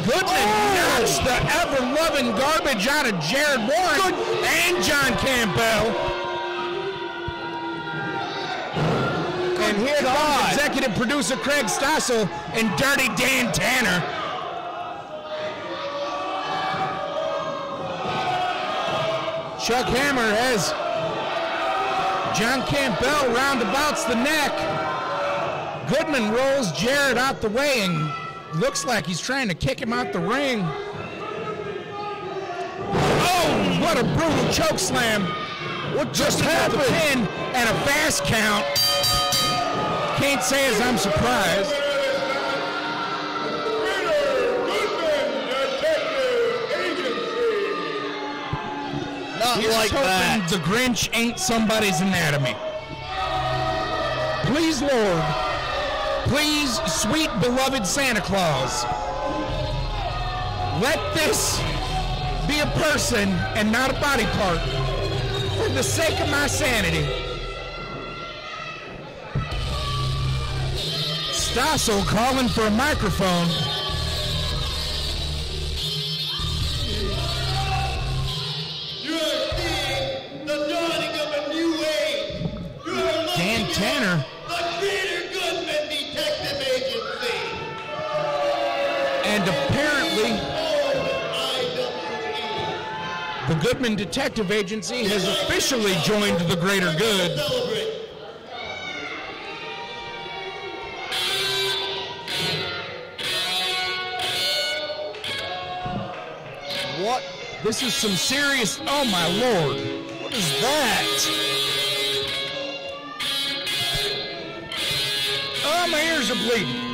Goodman knocks the ever-loving garbage out of Jared Warren and John Campbell. And here comes executive producer Craig Stossel and Dirty Dan Tanner. Chuck Hammer has John Campbell roundabouts the neck. Goodman rolls Jared out the way and looks like he's trying to kick him out the ring. Oh, what a brutal choke slam. What just happened? Pin and a fast count. Can't say as I'm surprised. Not Here's like that. The Grinch ain't somebody's anatomy. Please, Lord. Please, sweet beloved Santa Claus. Let this be a person and not a body part. For the sake of my sanity. Stossel calling for a microphone. You are seeing the dawning of a new age. You are looking Dan Tanner. the Greater Goodman Detective Agency. And apparently, the Goodman Detective Agency has officially joined the Greater Good. What? This is some serious, oh my Lord. What is that? Oh, my ears are bleeding.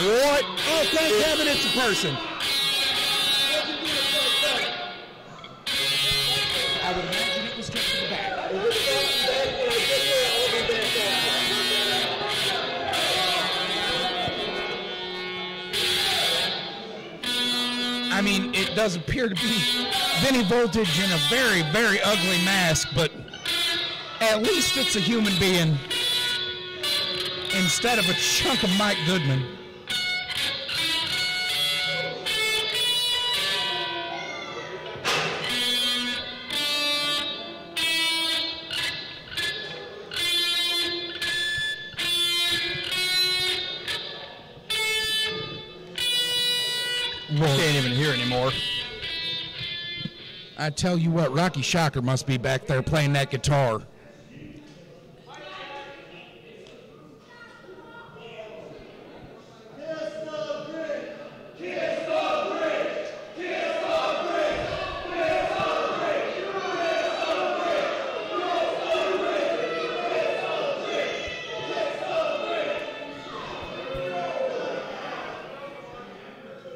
What? Oh, thank heaven it's a person. I would imagine it was just in the back. I mean, it does appear to be Vinny Voltage in a very, very ugly mask, but at least it's a human being instead of a chunk of Mike Goodman. Can't even hear anymore. I tell you what, Rocky Shocker must be back there playing that guitar.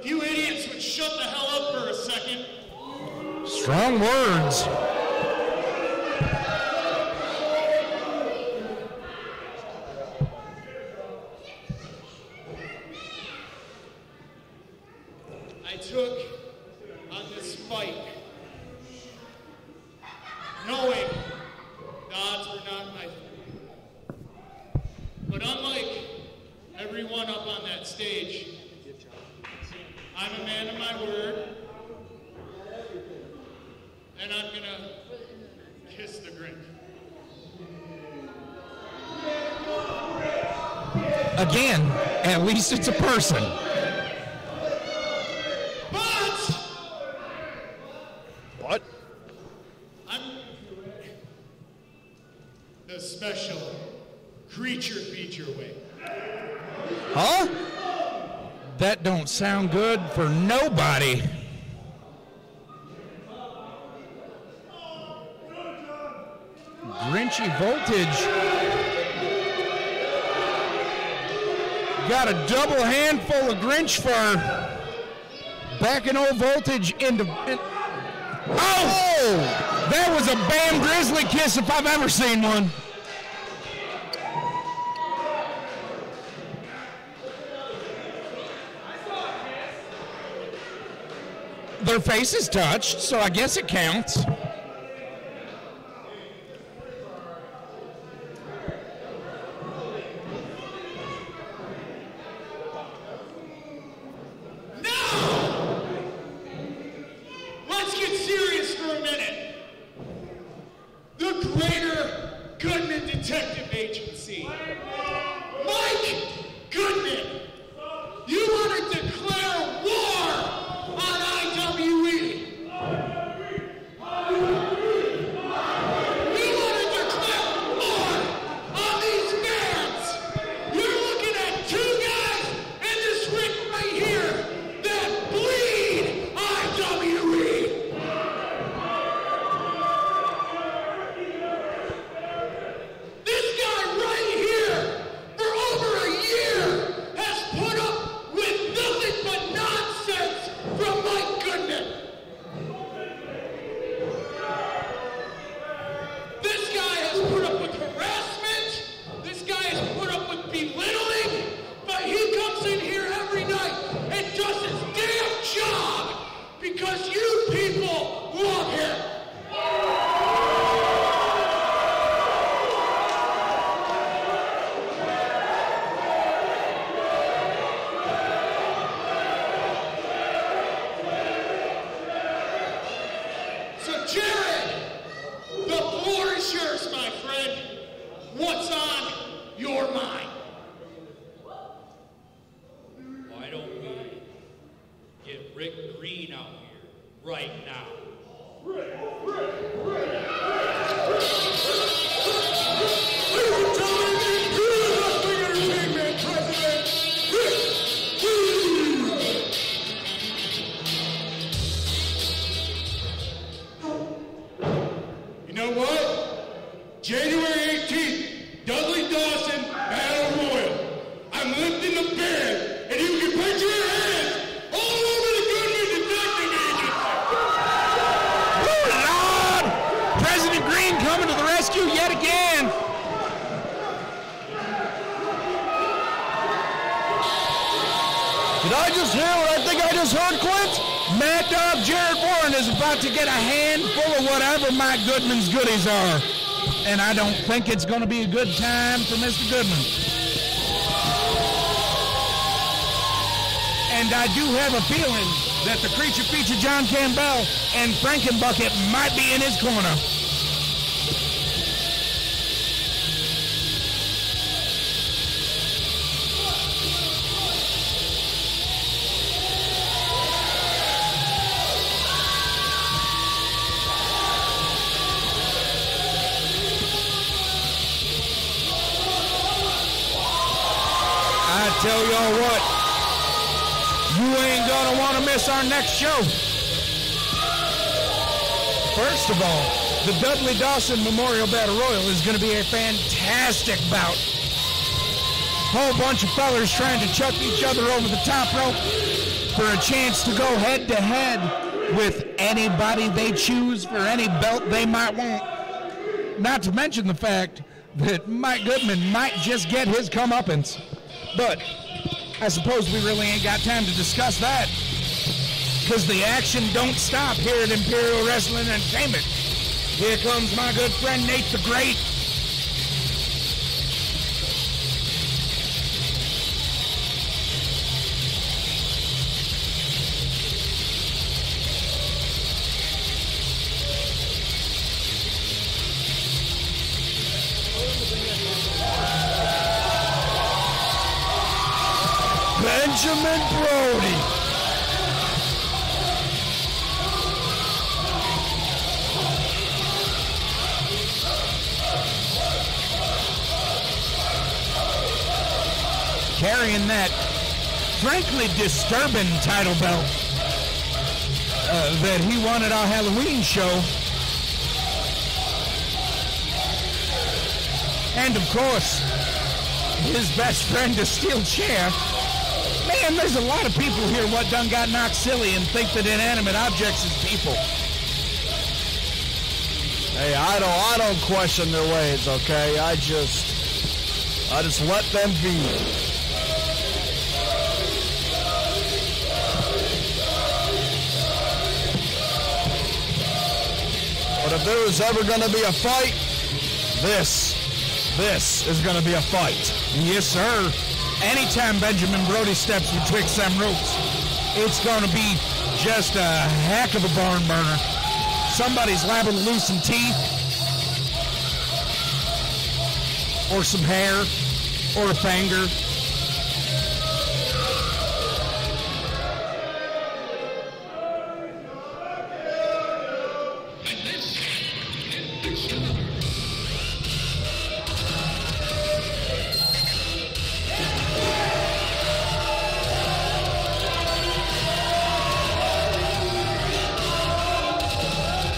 You idiots would shut the hell up for a second. Strong words. I took on this fight knowing the odds were not my friend. But unlike everyone up on that stage, I'm a man of my word, and I'm gonna kiss the Grinch. Again, at least it's a person. But What? I'm the special creature feature wing. Huh? That don't sound good for nobody. Grinchy voltage. Got a double handful of Grinch fur. Backing old voltage into... Oh! That was a Bam Grizzly kiss if I've ever seen one. Their faces touched, so I guess it counts. Let's get serious for a minute. The Greater Goodman Detective Agency. Mike Goodman, you want to declare war on IWE. You want to declare war on these fans. You're looking at two guys in this ring right here that bleed IWE. This guy right here, for over a year, has put up with nothing but nonsense from Mike Goodman. This guy has put up with harassment. This guy has put up with belittling. But he comes in here every night and does his damn job because you people love him. So, Jared, the floor is yours, my friend. What's on your mind? Why don't we get Rick Green out here right now? Ladies and gentlemen, the Imperial Wrestling Entertainment President, Rick Green. You know what? January 18th, Dudley Dawson Battle Royal. I'm lifting the band, and you can put your hands all over the Goodman Detective Agency. Oh, Lord! President Green coming to the rescue yet again. Did I just hear what I think I just heard, Clint? Mad Dog Jared Warren is about to get a handful of whatever Mike Goodman's goodies are. And I don't think it's going to be a good time for Mr. Goodman. And I do have a feeling that the creature feature John Campbell and Frankenbucket might be in his corner. I tell y'all what, you ain't gonna want to miss our next show. First of all, the Dudley Dawson Memorial Battle Royal is going to be a fantastic bout. Whole bunch of fellers trying to chuck each other over the top rope for a chance to go head to head with anybody they choose for any belt they might want. Not to mention the fact that Mike Goodman might just get his comeuppance. But I suppose we really ain't got time to discuss that, because the action don't stop here at Imperial Wrestling Entertainment. Here comes my good friend Nate the Great. Benjamin Brody. carrying that frankly disturbing title belt that he won at our Halloween show. And of course, his best friend, a steel chair. Man, there's a lot of people here what done got knocked silly and think that inanimate objects is people. Hey, I don't question their ways, okay? I just let them be. But if there was ever going to be a fight, this is going to be a fight. Yes, sir. Anytime Benjamin Brody steps betwixt them ropes, it's going to be just a heck of a barn burner. Somebody's liable to lose some teeth, or some hair, or a finger.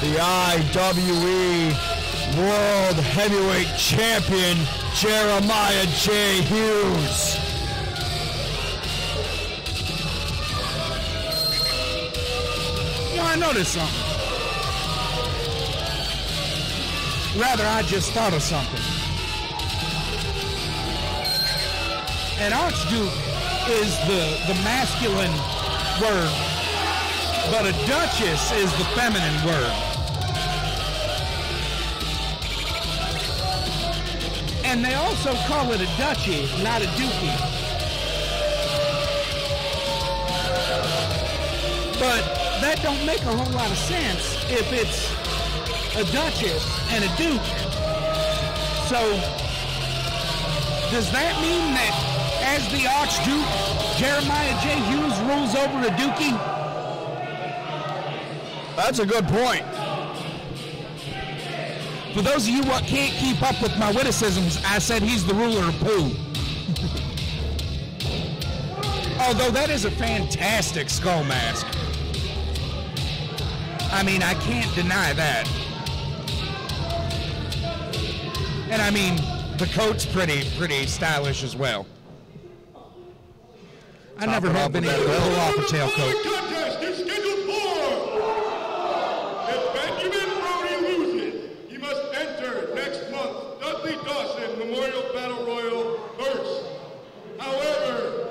The IWE World Heavyweight Champion, Jeremiah J. Hughes. You know, I noticed something. Rather, I just thought of something. An archduke is the masculine word, but a duchess is the feminine word. And they also call it a duchy, not a dookie. But that don't make a whole lot of sense if it's a duchess and a duke. So, does that mean that as the Archduke, Jeremiah J. Hughes rules over a dookie? That's a good point. For those of you what can't keep up with my witticisms, I said he's the ruler of poo. Although that is a fantastic skull mask. I mean, I can't deny that. And I mean, the coat's pretty stylish as well. I never have been able to pull off a tailcoat. The contest is scheduled for. If Benjamin Brody loses, he must enter next month Dudley Dawson Memorial Battle Royal first. However,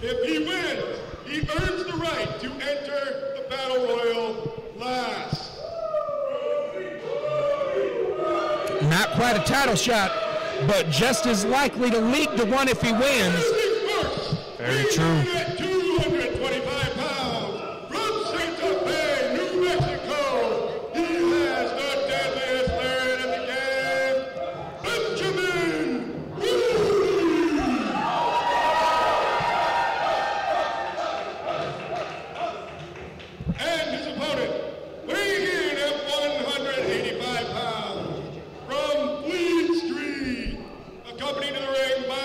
if he wins, he earns the right to enter the Battle Royal last. Not quite a title shot, but just as likely to lead to one if he wins. Very true. 225 pounds from Santa Fe, New Mexico. He has the deadliest lariat in the game, Benjamin Brody. And his opponent, weighing in at 185 pounds, from Fleet Street, accompanied to the ring by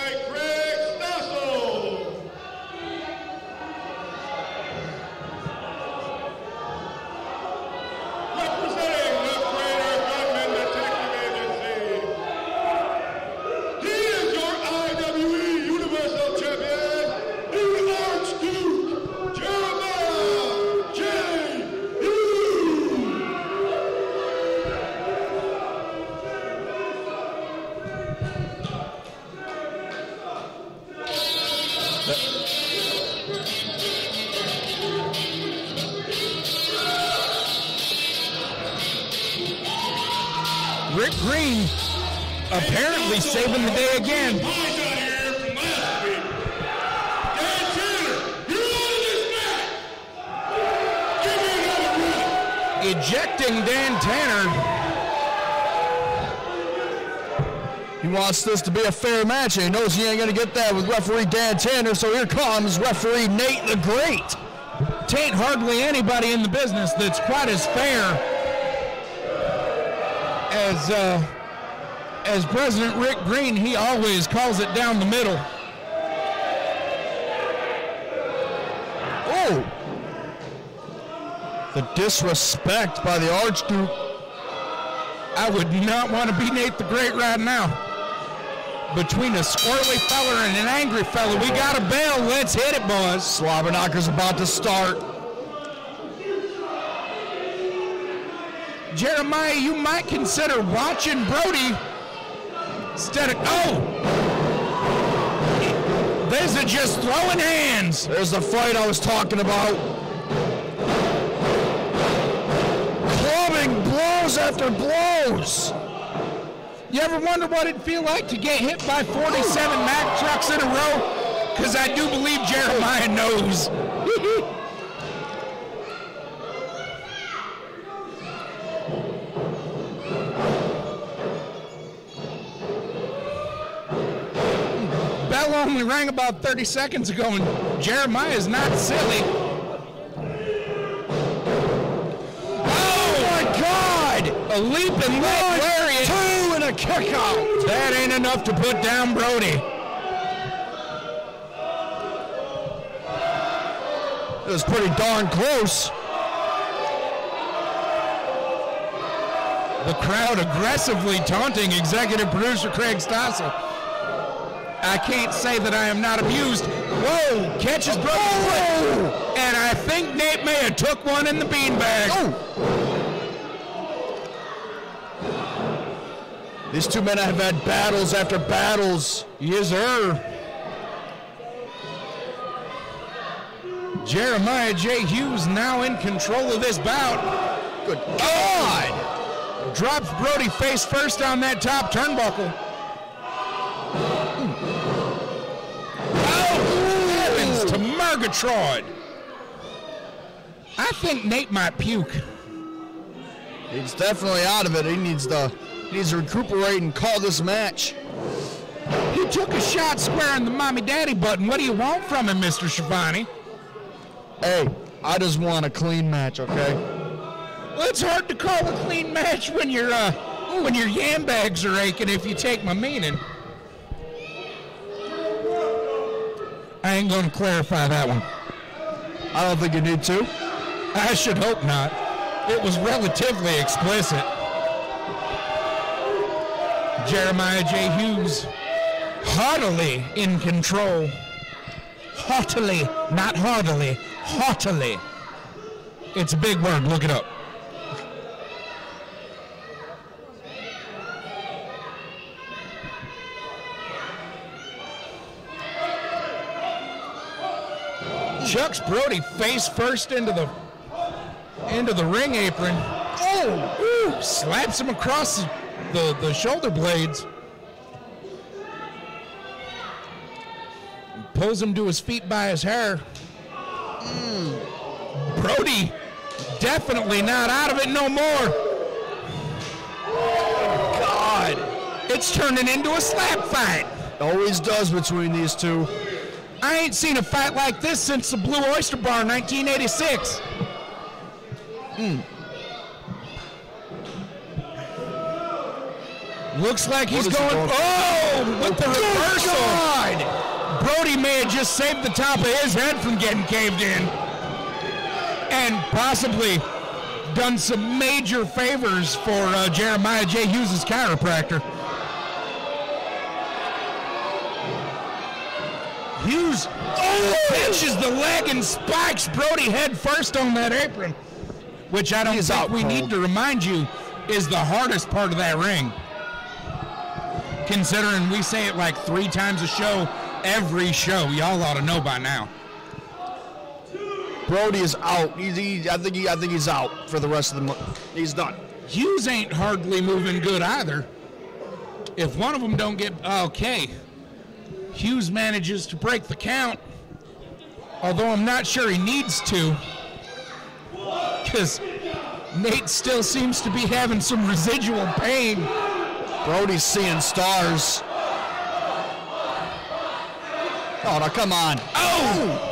apparently saving the day again. Ejecting Dan Tanner. He wants this to be a fair match, and he knows he ain't going to get that with referee Dan Tanner, so here comes referee Nate the Great. Tain't hardly anybody in the business that's quite as fair as President Rick Green. He always calls it down the middle. The disrespect by the Archduke. I would not want to be Nate the Great right now. Between a squirrely fella and an angry fella, we got a bell. Let's hit it, boys. Slobber knocker's about to start. Jeremiah, you might consider watching Brody instead of... Oh! These are just throwing hands. There's the fight I was talking about. Clubbing blows after blows. You ever wonder what it'd feel like to get hit by 47 Mack trucks in a row? Because I do believe Jeremiah knows. Bell only rang about 30 seconds ago, and Jeremiah's not silly. Oh my God! A leap and leg lariat. 2 and a kick out. That ain't enough to put down Brody. It was pretty darn close. The crowd aggressively taunting executive producer Craig Stossel. I can't say that I am not amused. Whoa, catches Brody's foot. And I think Nate may have took one in the beanbag. These two men have had battles after battles. Yes, sir. Jeremiah J. Hughes now in control of this bout. Good God! Drops Brody face first on that top turnbuckle. Oh, heavens to Murgatroyd. I think Nate might puke. He's definitely out of it. He needs to recuperate and call this match. He took a shot square on the mommy-daddy button. What do you want from him, Mr. Schivone? Hey, I just want a clean match, okay? Well, it's hard to call a clean match when your yam bags are aching, if you take my meaning. I ain't gonna clarify that one. I don't think you need to. I should hope not. It was relatively explicit. Jeremiah J. Hughes, haughtily in control. Haughtily, not heartily, haughtily. It's a big word, look it up. Chucks Brody face first into the ring apron. Oh, ooh, slaps him across the shoulder blades. Pulls him to his feet by his hair. Brody definitely not out of it no more. God, it's turning into a slap fight. Always does between these two. I ain't seen a fight like this since the Blue Oyster Bar in 1986. Looks like he's going, with the reversal. God. Brody may have just saved the top of his head from getting caved in. And possibly done some major favors for Jeremiah J. Hughes' chiropractor. Hughes pinches the leg and spikes Brody head first on that apron, which I don't think we need to remind you is the hardest part of that ring. Considering we say it like 3 times a show, every show, y'all ought to know by now. Brody is out. I think he's out for the rest of the month. He's done. Hughes ain't hardly moving good either. If one of them don't get okay, Hughes manages to break the count, although I'm not sure he needs to, because Nate still seems to be having some residual pain. Brody's seeing stars. Oh, now come on. Oh!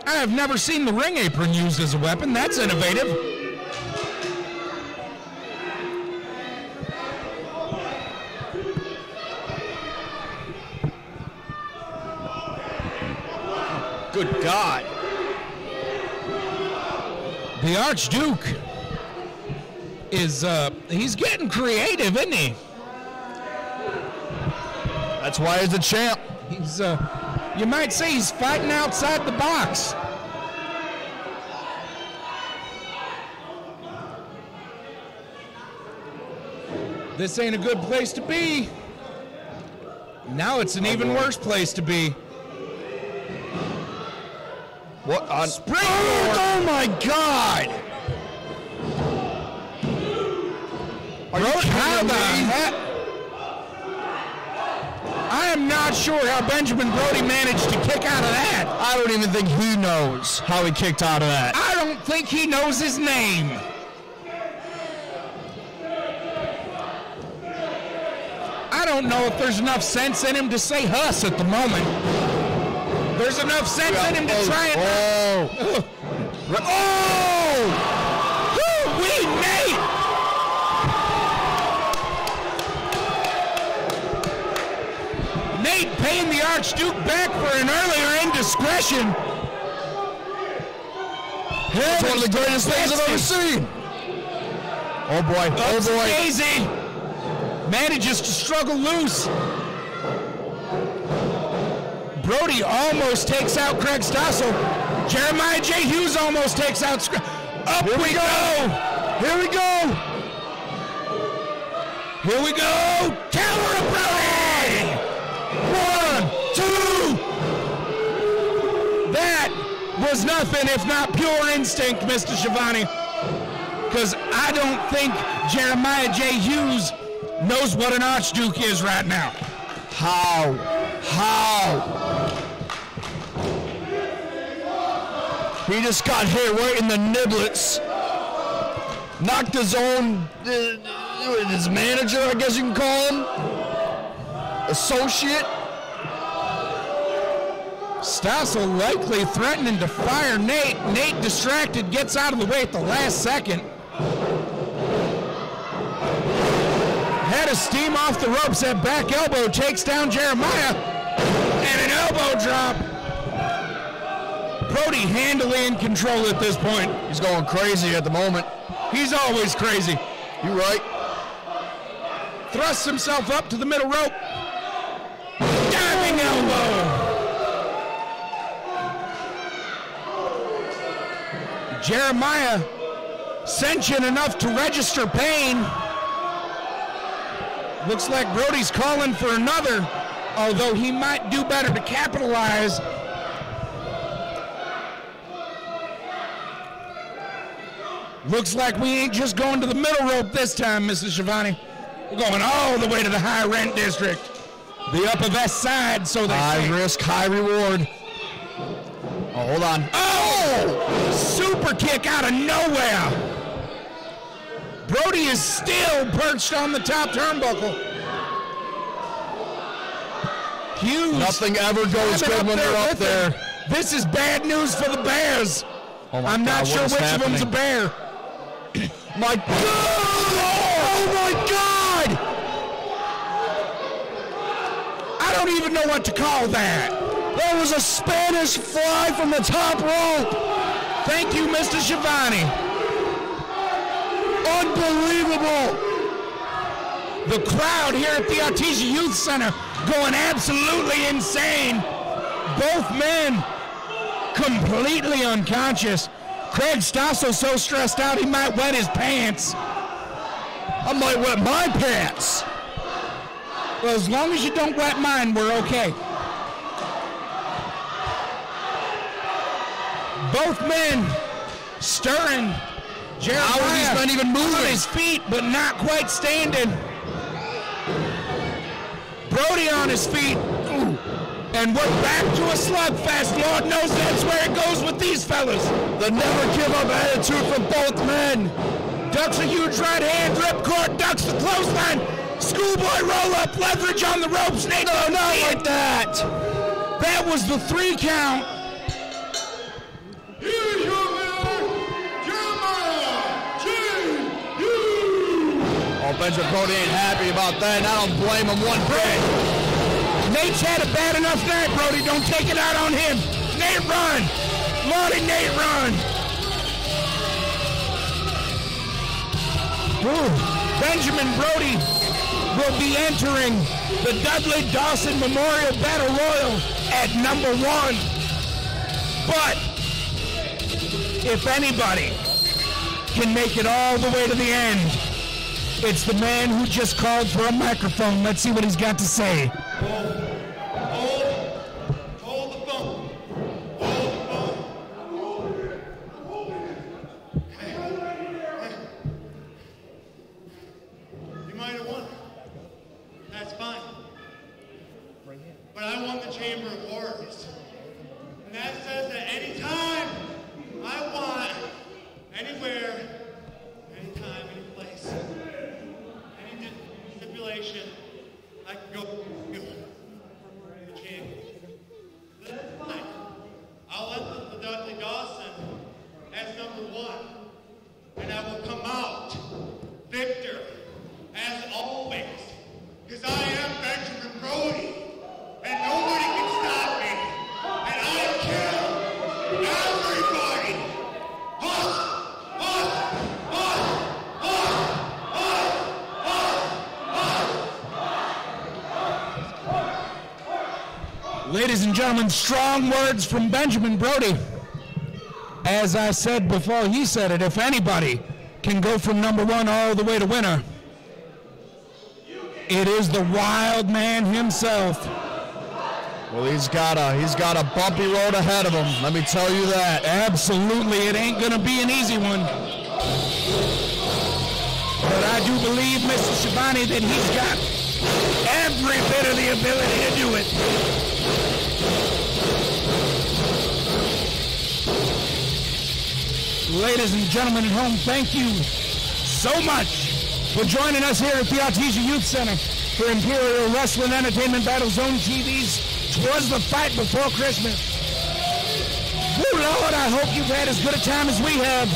I have never seen the ring apron used as a weapon. That's innovative. Good God. The Archduke is, he's getting creative, isn't he? That's why he's the champ. He's, you might say he's fighting outside the box. This ain't a good place to be. Now it's an even worse place to be. What on? Springboard! Oh my God! Are you kidding me? I am not sure how Benjamin Brody managed to kick out of that. I don't even think he knows how he kicked out of that. I don't think he knows his name. I don't know if there's enough sense in him to say Huss at the moment. There's enough sense in him to try and... Woo-wee, Nate! Nate paying the Archduke back for an earlier indiscretion. It's one of the greatest things I've ever seen. Oh boy, oh boy. Daisy manages to struggle loose. Brody almost takes out Craig Stossel. Jeremiah J. Hughes almost takes out. Up we go. Here we go. Here we go. Tower of Brody. 1, 2. That was nothing if not pure instinct, Mr. Schivone. Because I don't think Jeremiah J. Hughes knows what an Archduke is right now. How? He just got hit right in the niblets. Knocked his own, his manager, I guess you can call him, associate. Stossel likely threatening to fire Nate. Nate distracted, gets out of the way at the last second. Had a steam off the ropes, that back elbow takes down Jeremiah, and an elbow drop. Brody handily in control at this point. He's going crazy at the moment. He's always crazy. You're right. Thrusts himself up to the middle rope. Diving elbow. Jeremiah sentient enough to register pain. Looks like Brody's calling for another, although he might do better to capitalize. Looks like we ain't just going to the middle rope this time, Mrs. Schivone. We're going all the way to the high rent district. The Upper West Side, so they say. High risk, high reward. Oh, hold on. Oh! Super kick out of nowhere. Brody is still perched on the top turnbuckle. Hughes. Nothing ever goes good when they're up there. This is bad news for the Bears. Oh my I'm not God, sure which of them's a bear. My God! Oh my God! I don't even know what to call that. That was a Spanish fly from the top rope. Thank you, Mr. Schivone. Unbelievable. The crowd here at the Artesia Youth Center going absolutely insane. Both men completely unconscious. Craig Stossel so stressed out he might wet his pants. I might wet my pants. Well, as long as you don't wet mine, we're okay. Both men stirring. Jeremiah not even moving. On his feet, but not quite standing. Brody on his feet. Ooh. And we're back to a slugfest. Lord knows that's where it goes with these fellas. The never give up attitude from both men. Ducks a huge right hand, ripcord, ducks the clothesline. Schoolboy roll up, leverage on the ropes. Nate, no, not like that. That was the 3 count. Here's your winner, Jeremiah J. Hughes. Oh, Benjamin Brody ain't happy about that, and I don't blame him one bit. Nate's had a bad enough night, Brody. Don't take it out on him. Nate, run. Lordy, Nate, run. Benjamin Brody will be entering the Dudley Dawson Memorial Battle Royal at number 1. But if anybody can make it all the way to the end, it's the man who just called for a microphone. Let's see what he's got to say. Hold the phone. You might have won. That's fine. But I won the Chamber of Warriors. And that says that anytime I want, anywhere, anytime, any place, any stipulation, I can go the champion. That's fine. I'll enter the Dudley Dawson as number 1. And I will come out victor as always. Because I am Benjamin Brody. And nobody can stop me. And I kill everybody. Ladies and gentlemen, strong words from Benjamin Brody. As I said before he said it, if anybody can go from number 1 all the way to winner, it is the wild man himself. Well, he's got a bumpy road ahead of him, let me tell you that. Absolutely, it ain't gonna be an easy one. But I do believe, Mr. Schivone, that he's got every bit of the ability to do it. Ladies and gentlemen at home, thank you so much for joining us here at the Artesia Youth Center for Imperial Wrestling Entertainment Battle Zone TV's Twas the Fight Before Christmas. Woo, Lord, I hope you've had as good a time as we have.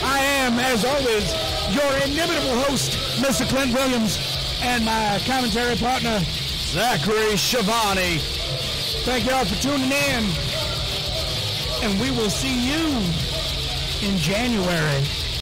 I am, as always, your inimitable host, Mr. Clint Williams, and my commentary partner, Zachary Schivone. Thank you all for tuning in, and we will see you in January.